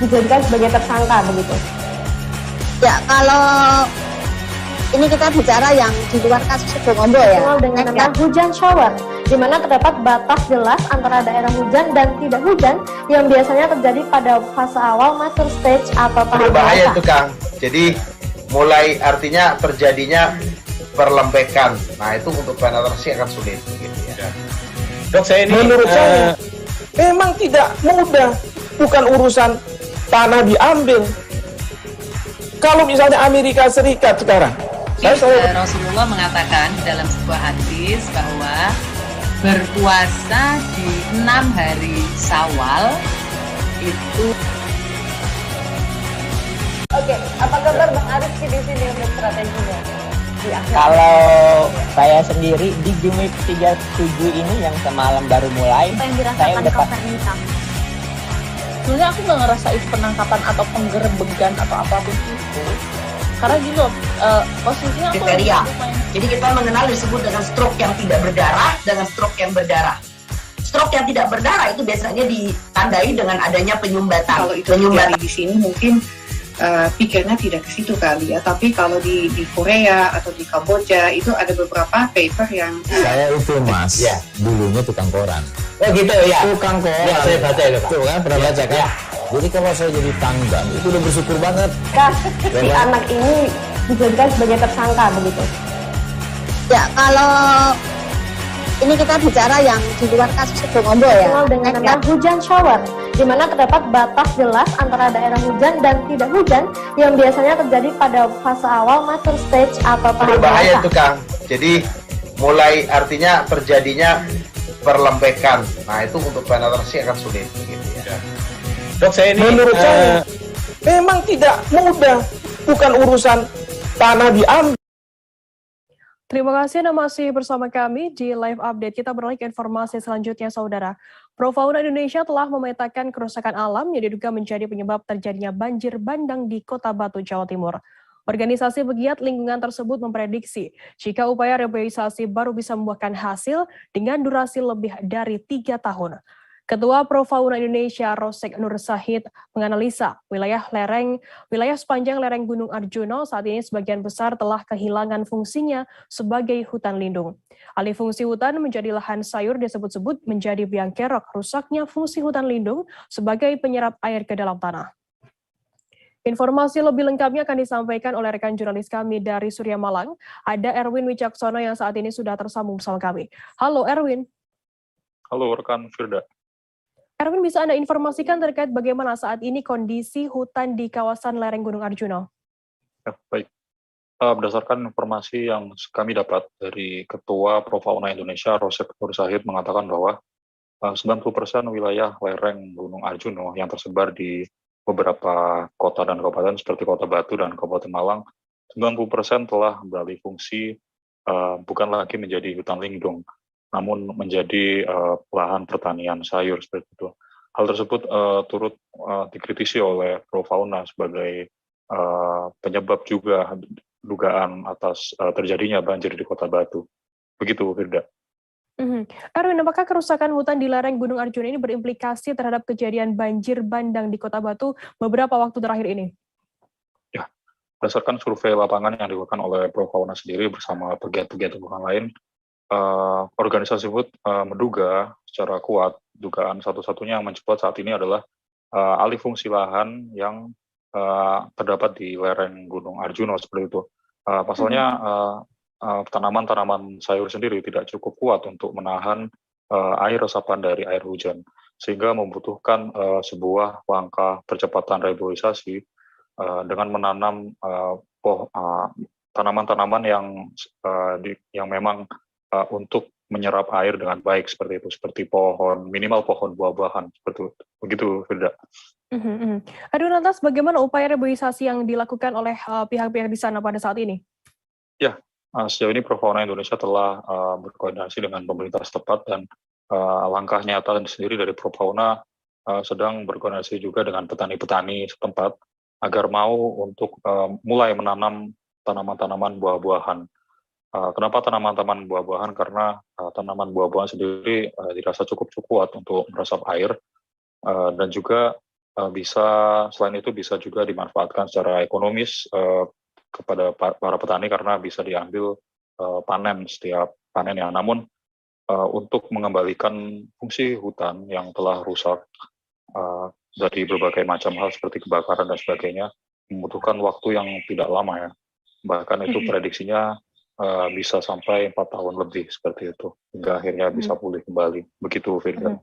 dijadikan sebagai tersangka begitu. Ya, kalau ini kita bicara yang di luar kasus Situbondo ya. Dengan nama hujan shower, di mana terdapat batas jelas antara daerah hujan dan tidak hujan yang biasanya terjadi pada fase awal master stage atau tahap berbahaya itu Kang. Jadi mulai artinya terjadinya perlembekan. Nah itu untuk penetrasi akan sulit gitu ya. Dok, saya ini menurut saya memang tidak mudah, bukan urusan tanah diambil. Kalau misalnya Amerika Serikat sekarang, Rasulullah mengatakan dalam sebuah hadis bahwa berpuasa di 6 hari Syawal itu. Oke, apa kabar Bang Ariski di sini untuk strateginya? Kalau saya sendiri di Jumip 37 ini yang semalam baru mulai, saya udah sebenarnya aku nggak ngerasain penangkapan atau penggerebegan atau apapun itu. Karena gini loh, posisinya aku Jadi kita mengenal disebut dengan stroke yang tidak berdarah dengan stroke yang berdarah. Stroke yang tidak berdarah itu biasanya ditandai dengan adanya penyumbatan. Kalau itu terjadi di sini mungkin pikirnya tidak ke situ kali ya. Tapi kalau di Korea atau di Kamboja itu ada beberapa paper yang saya itu Mas, ya, dulunya tukang koran. Oh gitu ya. Tukang koran. Ya, saya baca itu, Pak. Tuh kan, pernah baca kan? Ya. Jadi kalau saya jadi pangdam itu udah bersyukur banget. Si anak ini dijadikan sebagai tersangka begitu. Ya, kalau ini kita bicara yang di luar kasus Situbondo ya. Dengan nama hujan shower, di mana terdapat batas jelas antara daerah hujan dan tidak hujan yang biasanya terjadi pada fase awal master stage atau tahap berbahaya itu Kang. Jadi mulai artinya terjadinya perlembekan. Nah itu untuk penetrasi akan sulit gitu ya. Dok, saya ini menurut saya memang tidak mudah, bukan urusan tanah diambil. Terima kasih Anda masih bersama kami di Live Update. Kita beralih ke informasi selanjutnya, Saudara. Profauna Indonesia telah memetakan kerusakan alam yang diduga menjadi penyebab terjadinya banjir bandang di Kota Batu, Jawa Timur. Organisasi pegiat lingkungan tersebut memprediksi jika upaya rehabilitasi baru bisa membuahkan hasil dengan durasi lebih dari 3 tahun. Ketua Profauna Indonesia Rosek Nur Sahid menganalisa wilayah sepanjang lereng Gunung Arjuna saat ini sebagian besar telah kehilangan fungsinya sebagai hutan lindung. Alih fungsi hutan menjadi lahan sayur disebut-sebut menjadi biang kerok rusaknya fungsi hutan lindung sebagai penyerap air ke dalam tanah. Informasi lebih lengkapnya akan disampaikan oleh rekan jurnalis kami dari Surya Malang. Ada Erwin Wicaksono yang saat ini sudah tersambung bersama kami. Halo Erwin. Halo rekan Firda. Erwin, bisa Anda informasikan terkait bagaimana saat ini kondisi hutan di kawasan lereng Gunung Arjuna? Ya, baik. Berdasarkan informasi yang kami dapat dari Ketua Profauna Indonesia, Rosek Nur Zahid, mengatakan bahwa 90% wilayah lereng Gunung Arjuna yang tersebar di beberapa kota dan kabupaten seperti Kota Batu dan Kabupaten Malang, 90% telah beralih fungsi bukan lagi menjadi hutan lindung, namun menjadi lahan pertanian sayur seperti itu. Hal tersebut turut dikritisi oleh Profauna sebagai penyebab juga dugaan atas terjadinya banjir di Kota Batu. Begitu, Firda. Erwin, apakah kerusakan hutan di lereng Gunung Arjuna ini berimplikasi terhadap kejadian banjir bandang di Kota Batu beberapa waktu terakhir ini? Ya, berdasarkan survei lapangan yang dilakukan oleh Profauna sendiri bersama pegiat-pegiat lingkungan lain, organisasi tersebut menduga secara kuat dugaan satu-satunya yang mencuat saat ini adalah alih fungsi lahan yang terdapat di lereng Gunung Arjuna seperti itu. Pasalnya tanaman-tanaman sayur sendiri tidak cukup kuat untuk menahan air resapan dari air hujan, sehingga membutuhkan sebuah langkah percepatan reboisasi dengan menanam tanaman-tanaman yang memang untuk menyerap air dengan baik seperti itu, seperti minimal pohon buah-buahan seperti itu. Begitu, Firda. Aduh, lantas bagaimana upaya reboisasi yang dilakukan oleh pihak-pihak di sana pada saat ini? Ya, sejauh ini Profauna Indonesia telah berkoordinasi dengan pemerintah setempat dan langkah nyata sendiri dari Profauna sedang berkoordinasi juga dengan petani-petani setempat agar mau untuk mulai menanam tanaman-tanaman buah-buahan. Kenapa tanaman-tanaman buah-buahan? Karena tanaman buah-buahan sendiri dirasa cukup kuat untuk meresap air dan juga selain itu bisa juga dimanfaatkan secara ekonomis kepada para petani karena bisa diambil panen setiap panennya. Namun untuk mengembalikan fungsi hutan yang telah rusak dari berbagai macam hal seperti kebakaran dan sebagainya membutuhkan waktu yang tidak lama ya. Bahkan itu prediksinya bisa sampai 4 tahun lebih seperti itu hingga akhirnya bisa pulih kembali. Begitu, Firda.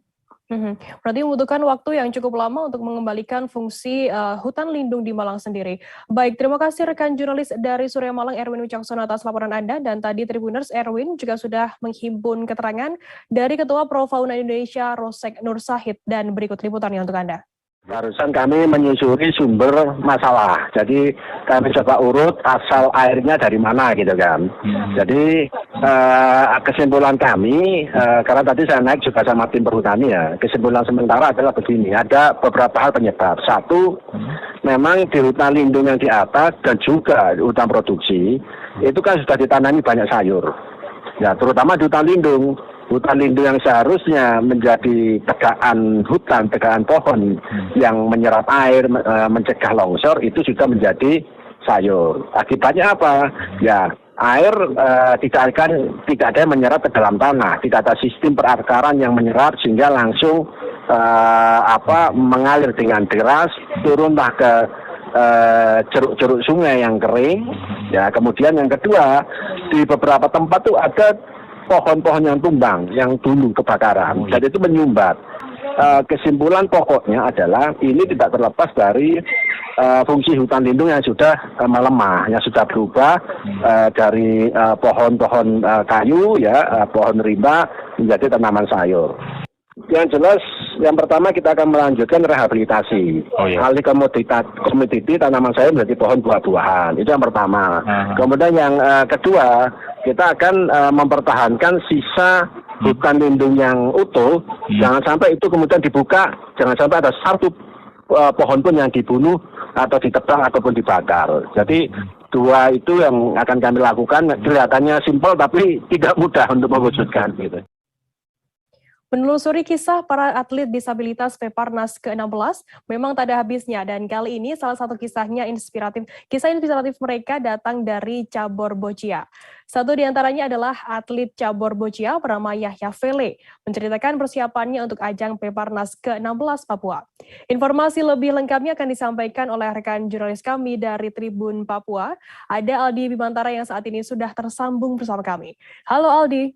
Berarti membutuhkan waktu yang cukup lama untuk mengembalikan fungsi hutan lindung di Malang sendiri. Baik, terima kasih rekan jurnalis dari Surya Malang Erwin Wicaksono atas laporan Anda, dan tadi Tribuners Erwin juga sudah menghimpun keterangan dari Ketua Profauna Indonesia Rosek Nur Zahid, dan berikut liputannya untuk Anda. Barusan kami menyusuri sumber masalah, jadi kami coba urut asal airnya dari mana gitu kan. Jadi kesimpulan kami, karena tadi saya naik juga sama tim perhutani ya, kesimpulan sementara adalah begini, ada beberapa hal penyebab. Satu, memang di hutan lindung yang di atas dan juga hutan produksi, itu kan sudah ditanami banyak sayur. Ya, terutama di hutan lindung. Hutan lindung yang seharusnya menjadi tegaan hutan, tegaan pohon yang menyerap air, mencegah longsor, itu sudah menjadi sayur. Akibatnya apa? Ya, air tidak ada yang menyerap ke dalam tanah, tidak ada sistem perakaran yang menyerap sehingga langsung mengalir dengan deras, turunlah ke ceruk-ceruk sungai yang kering. Ya, kemudian yang kedua, di beberapa tempat tuh ada pohon-pohon yang tumbang, yang dulu kebakaran, dan itu menyumbat. Kesimpulan pokoknya adalah ini tidak terlepas dari fungsi hutan lindung yang sudah melemah, yang sudah berubah dari pohon-pohon kayu, ya, pohon rimba menjadi tanaman sayur. Yang jelas, yang pertama kita akan melanjutkan rehabilitasi. Alih komoditi tanaman sayur menjadi pohon buah-buahan. Itu yang pertama. Kemudian yang kedua, kita akan mempertahankan sisa hutan lindung yang utuh. Jangan sampai itu kemudian dibuka, jangan sampai ada satu pohon pun yang dibunuh atau ditebang ataupun dibakar. Jadi dua itu yang akan kami lakukan. Kelihatannya simpel tapi tidak mudah untuk mewujudkan gitu. Menelusuri kisah para atlet disabilitas Peparnas ke-16 memang tak ada habisnya, dan kali ini salah satu kisah inspiratif mereka datang dari cabur boccia. Satu di antaranya adalah atlet cabur boccia bernama Yahya Fele, menceritakan persiapannya untuk ajang Peparnas ke-16 Papua. Informasi lebih lengkapnya akan disampaikan oleh rekan jurnalis kami dari Tribun Papua, ada Aldi Bimantara yang saat ini sudah tersambung bersama kami. Halo Aldi.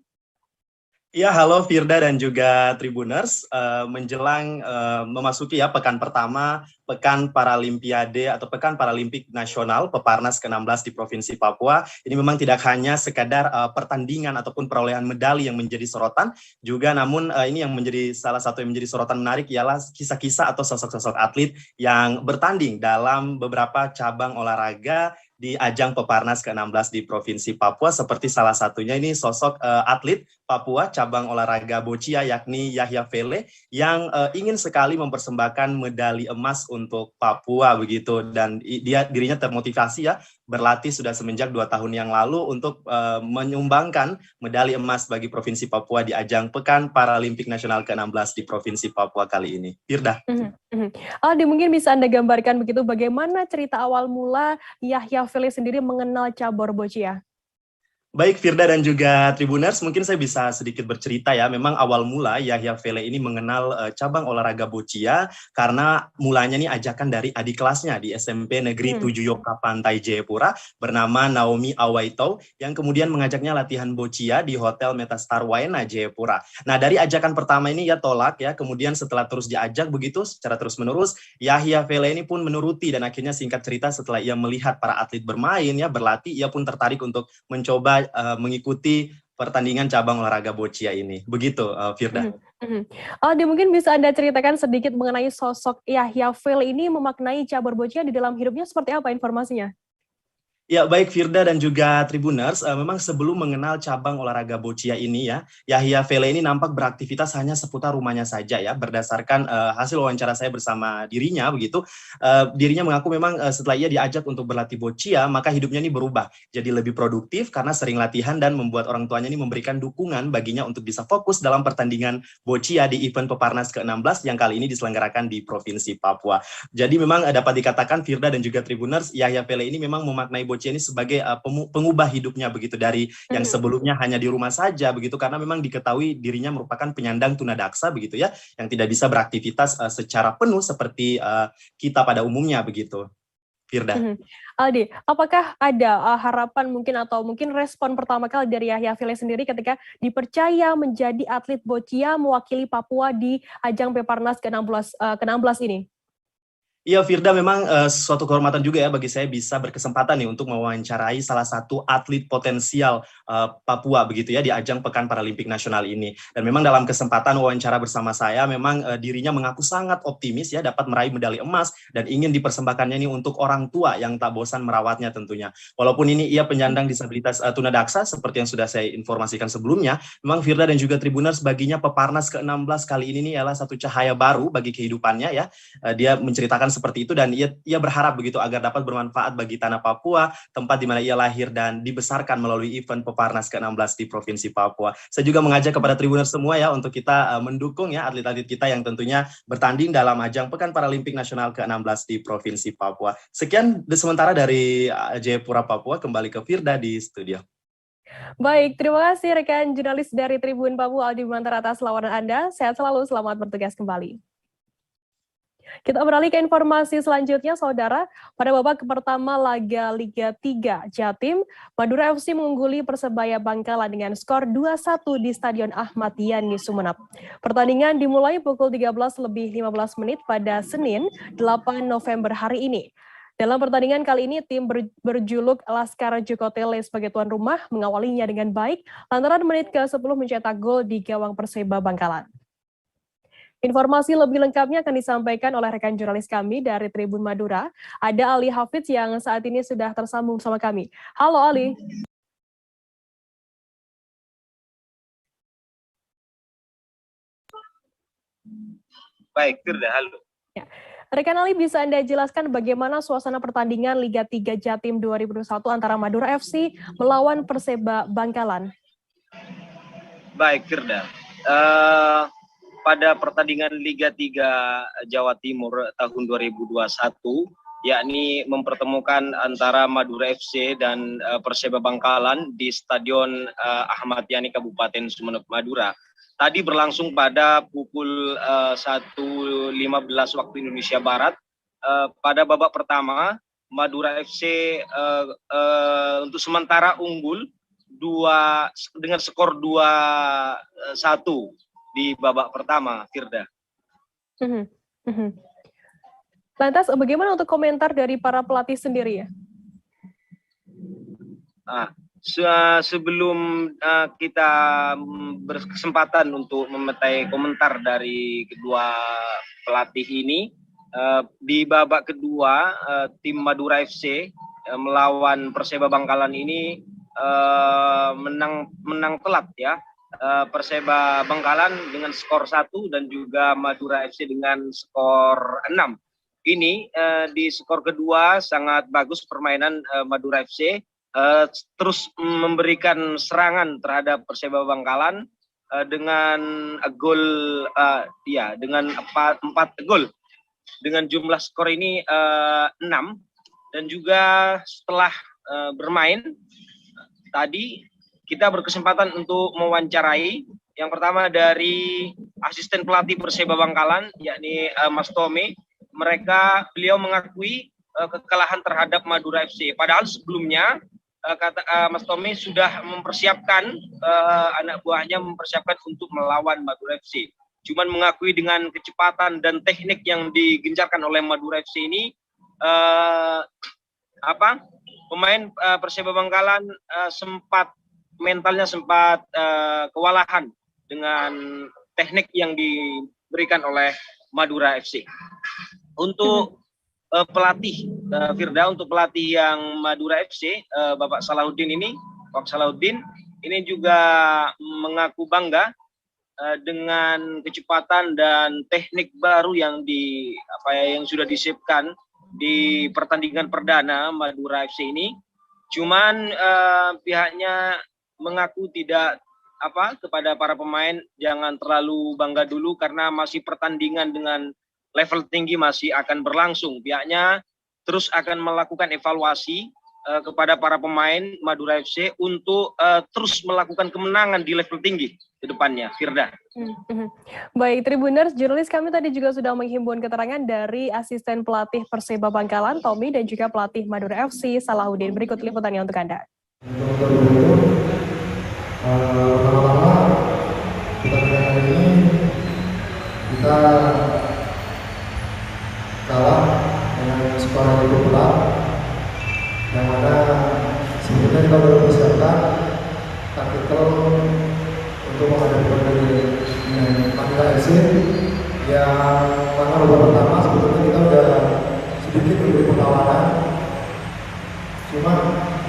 Ya, halo Firda dan juga Tribuners. Menjelang memasuki ya pekan pertama, pekan Paralimpiade atau pekan Paralimpik Nasional Peparnas ke-16 di Provinsi Papua. Ini memang tidak hanya sekadar pertandingan ataupun perolehan medali yang menjadi sorotan, juga namun ini yang menjadi salah satu yang menjadi sorotan menarik ialah kisah-kisah atau sosok-sosok atlet yang bertanding dalam beberapa cabang olahraga di ajang Peparnas ke-16 di Provinsi Papua, seperti salah satunya ini sosok atlet Papua cabang olahraga boccia yakni Yahya Fele yang ingin sekali mempersembahkan medali emas untuk Papua begitu, dan dirinya termotivasi ya berlatih sudah semenjak 2 tahun yang lalu untuk menyumbangkan medali emas bagi Provinsi Papua di ajang Pekan Paralimpik Nasional ke-16 di Provinsi Papua kali ini. Firda. Aldi, mungkin bisa Anda gambarkan begitu bagaimana cerita awal mula Yahya Fele sendiri mengenal cabur boccia? Baik Firda dan juga Tribuners, mungkin saya bisa sedikit bercerita ya. Memang awal mula Yahya Fele ini mengenal cabang olahraga boccia karena mulanya nih ajakan dari adik kelasnya di SMP Negeri 7 Yoka Pantai Jayapura bernama Naomi Awaito yang kemudian mengajaknya latihan boccia di Hotel Metastar Waena Jayapura. Nah, dari ajakan pertama ini ia tolak ya, kemudian setelah terus diajak begitu secara terus-menerus, Yahya Fele ini pun menuruti dan akhirnya singkat cerita setelah ia melihat para atlet bermain ya, berlatih, ia pun tertarik untuk mencoba mengikuti pertandingan cabang olahraga boccia ini. Begitu, Firda. Aldi, mungkin bisa Anda ceritakan sedikit mengenai sosok Yahya Fele ini memaknai cabur boccia di dalam hidupnya seperti apa informasinya? Ya, baik Firda dan juga Tribuners, memang sebelum mengenal cabang olahraga boccia ini ya, Yahya Fele ini nampak beraktivitas hanya seputar rumahnya saja ya, berdasarkan hasil wawancara saya bersama dirinya begitu. Dirinya mengaku memang setelah ia diajak untuk berlatih boccia, maka hidupnya ini berubah, jadi lebih produktif karena sering latihan dan membuat orang tuanya ini memberikan dukungan baginya untuk bisa fokus dalam pertandingan boccia di event Peparnas ke-16 yang kali ini diselenggarakan di Provinsi Papua. Jadi memang dapat dikatakan Firda dan juga Tribuners, Yahya Fele ini memang memaknai boccia ini sebagai pengubah hidupnya begitu dari yang sebelumnya hanya di rumah saja begitu, karena memang diketahui dirinya merupakan penyandang tunadaksa begitu ya, yang tidak bisa beraktivitas secara penuh seperti kita pada umumnya begitu. Firda. Aldi, apakah ada harapan mungkin atau mungkin respon pertama kali dari Yahya Fele sendiri ketika dipercaya menjadi atlet boccia mewakili Papua di ajang Peparnas ke-16 ini? Iya Firda, memang suatu kehormatan juga ya bagi saya bisa berkesempatan nih untuk mewawancarai salah satu atlet potensial Papua begitu ya di ajang Pekan Paralimpik Nasional ini. Dan memang dalam kesempatan wawancara bersama saya memang dirinya mengaku sangat optimis ya dapat meraih medali emas dan ingin dipersembahkannya ini untuk orang tua yang tak bosan merawatnya tentunya. Walaupun ini ia penyandang disabilitas tunadaksa seperti yang sudah saya informasikan sebelumnya, memang Firda dan juga Tribuners, baginya Peparnas ke-16 kali ini adalah satu cahaya baru bagi kehidupannya ya. Dia menceritakan seperti itu dan ia berharap begitu agar dapat bermanfaat bagi tanah Papua, tempat di mana ia lahir dan dibesarkan melalui event Peparnas ke-16 di Provinsi Papua. Saya juga mengajak kepada Tribuners semua ya untuk kita mendukung ya atlet-atlet kita yang tentunya bertanding dalam ajang Pekan Paralimpik Nasional ke-16 di Provinsi Papua. Sekian sementara dari Jayapura, Papua, kembali ke Firda di studio. Baik, terima kasih rekan jurnalis dari Tribun Papua Aldi Bimantara atas laporan Anda. Sehat selalu, selamat bertugas kembali. Kita beralih ke informasi selanjutnya, Saudara. Pada babak pertama laga Liga 3 Jatim, Madura FC mengungguli Persebaya Bangkalan dengan skor 2-1 di Stadion Ahmad Yani Sumeneb. Pertandingan dimulai pukul 13:15 pada Senin, 8 November hari ini. Dalam pertandingan kali ini, tim berjuluk Laskar Joko Tele sebagai tuan rumah mengawalinya dengan baik, lantaran menit ke-10 mencetak gol di gawang Perseba Bangkalan. Informasi lebih lengkapnya akan disampaikan oleh rekan jurnalis kami dari Tribun Madura. Ada Ali Hafidz yang saat ini sudah tersambung bersama kami. Halo Ali. Baik, Firda, halo. Ya. Rekan Ali, bisa Anda jelaskan bagaimana suasana pertandingan Liga 3 Jatim 2021 antara Madura FC melawan Perseba Bangkalan? Baik, Firda. Pada pertandingan Liga 3 Jawa Timur tahun 2021, yakni mempertemukan antara Madura FC dan Perseba Bangkalan di Stadion Ahmad Yani Kabupaten Sumeneb, Madura. Tadi berlangsung pada pukul 1.15 waktu Indonesia Barat. Pada babak pertama, Madura FC untuk sementara unggul skor 2-1 di babak pertama, Firda. Lantas bagaimana untuk komentar dari para pelatih sendiri ya? Sebelum kita berkesempatan untuk memintai komentar dari kedua pelatih ini, di babak kedua tim Madura FC melawan Perseba Bangkalan ini menang telat ya. Perseba Bangkalan dengan skor 1 dan juga Madura FC dengan skor 6. Ini di skor kedua sangat bagus permainan Madura FC, terus memberikan serangan terhadap Perseba Bangkalan dengan gol dengan 4 gol. Dengan jumlah skor ini 6, dan juga setelah bermain tadi kita berkesempatan untuk mewawancarai yang pertama dari asisten pelatih Perseba Bangkalan, yakni Mas Tommy. Beliau mengakui kekalahan terhadap Madura FC. Padahal sebelumnya Mas Tommy sudah mempersiapkan anak buahnya mempersiapkan untuk melawan Madura FC. Cuman mengakui dengan kecepatan dan teknik yang digencarkan oleh Madura FC ini, pemain Perseba Bangkalan mentalnya sempat kewalahan dengan teknik yang diberikan oleh Madura FC. Untuk pelatih Firda, untuk pelatih yang Madura FC, Bapak Salahuddin ini juga mengaku bangga dengan kecepatan dan teknik baru yang sudah disiapkan di pertandingan perdana Madura FC ini. Cuman pihaknya mengaku tidak kepada para pemain jangan terlalu bangga dulu karena masih pertandingan dengan level tinggi masih akan berlangsung. Pihaknya terus akan melakukan evaluasi kepada para pemain Madura FC untuk terus melakukan kemenangan di level tinggi ke depannya, Firda. Baik, Tribuners, jurnalis kami tadi juga sudah menghimpun keterangan dari asisten pelatih Perseba Bangkalan, Tommy, dan juga pelatih Madura FC, Salahuddin. Berikut liputannya untuk Anda. Pertama-tama pertandingan ini kita kalah dengan skor yang cukup berat, yang mana sebelumnya kita sudah persiapkan taktikal untuk menghadapi pertandingan dengan Madura FC, yang mana babak pertama sebetulnya kita sudah sedikit memberi pengawalan, cuma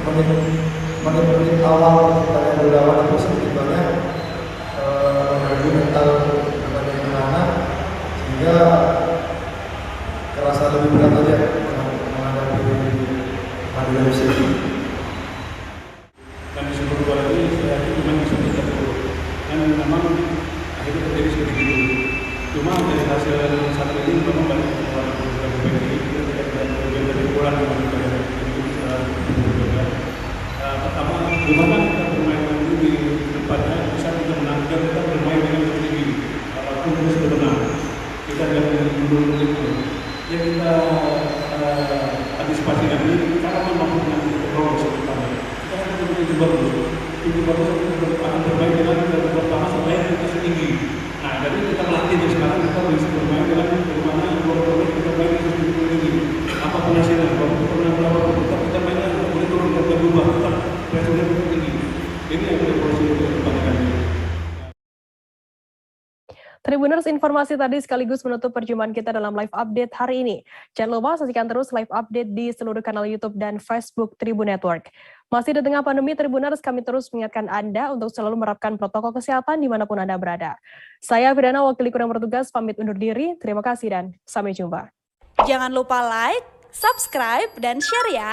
menit awal kita yang berlawan itu sedikit banyak mengganggu mental pertandingan anak, sehingga kerasa lebih berat aja menghadapi Madura FC. Dan di seluruh bola ini saya yakin memang bisa kita turun, dan memang akhirnya terjadi seperti itu. Cuma dari hasil satu ini memang banyak beberapa ini kita tidak bagian dari bola yang kita berbeda. Pertama, gimana kita bermain dulu di tempatnya bisa kita menang, kita bermain dengan seperti ini. Apapun kita sudah menang, kita jangan mundur itu. Yang kita antisipasi nanti, kalau memang nanti kita lolos pertama, kita akan itu bagus kita akan bermain dengan pertama supaya kita setinggi. Nah, jadi kita melatih dari sekarang kita bisa bermain dengan bagaimana kita main di tinggi. Apapun hasilnya, kalau kita pernah melawan kita mainnya boleh turun ke berubah, tetap pressure tinggi. Ini yang boleh proses untuk pertandingan ini. Tribuners, informasi tadi sekaligus menutup perjumpaan kita dalam live update hari ini. Jangan lupa saksikan terus live update di seluruh kanal YouTube dan Facebook Tribun Network. Masih di tengah pandemi, Tribuners, kami terus mengingatkan Anda untuk selalu menerapkan protokol kesehatan dimanapun Anda berada. Saya Firdana, wakil kurang bertugas, pamit undur diri. Terima kasih dan sampai jumpa. Jangan lupa like, subscribe, dan share ya.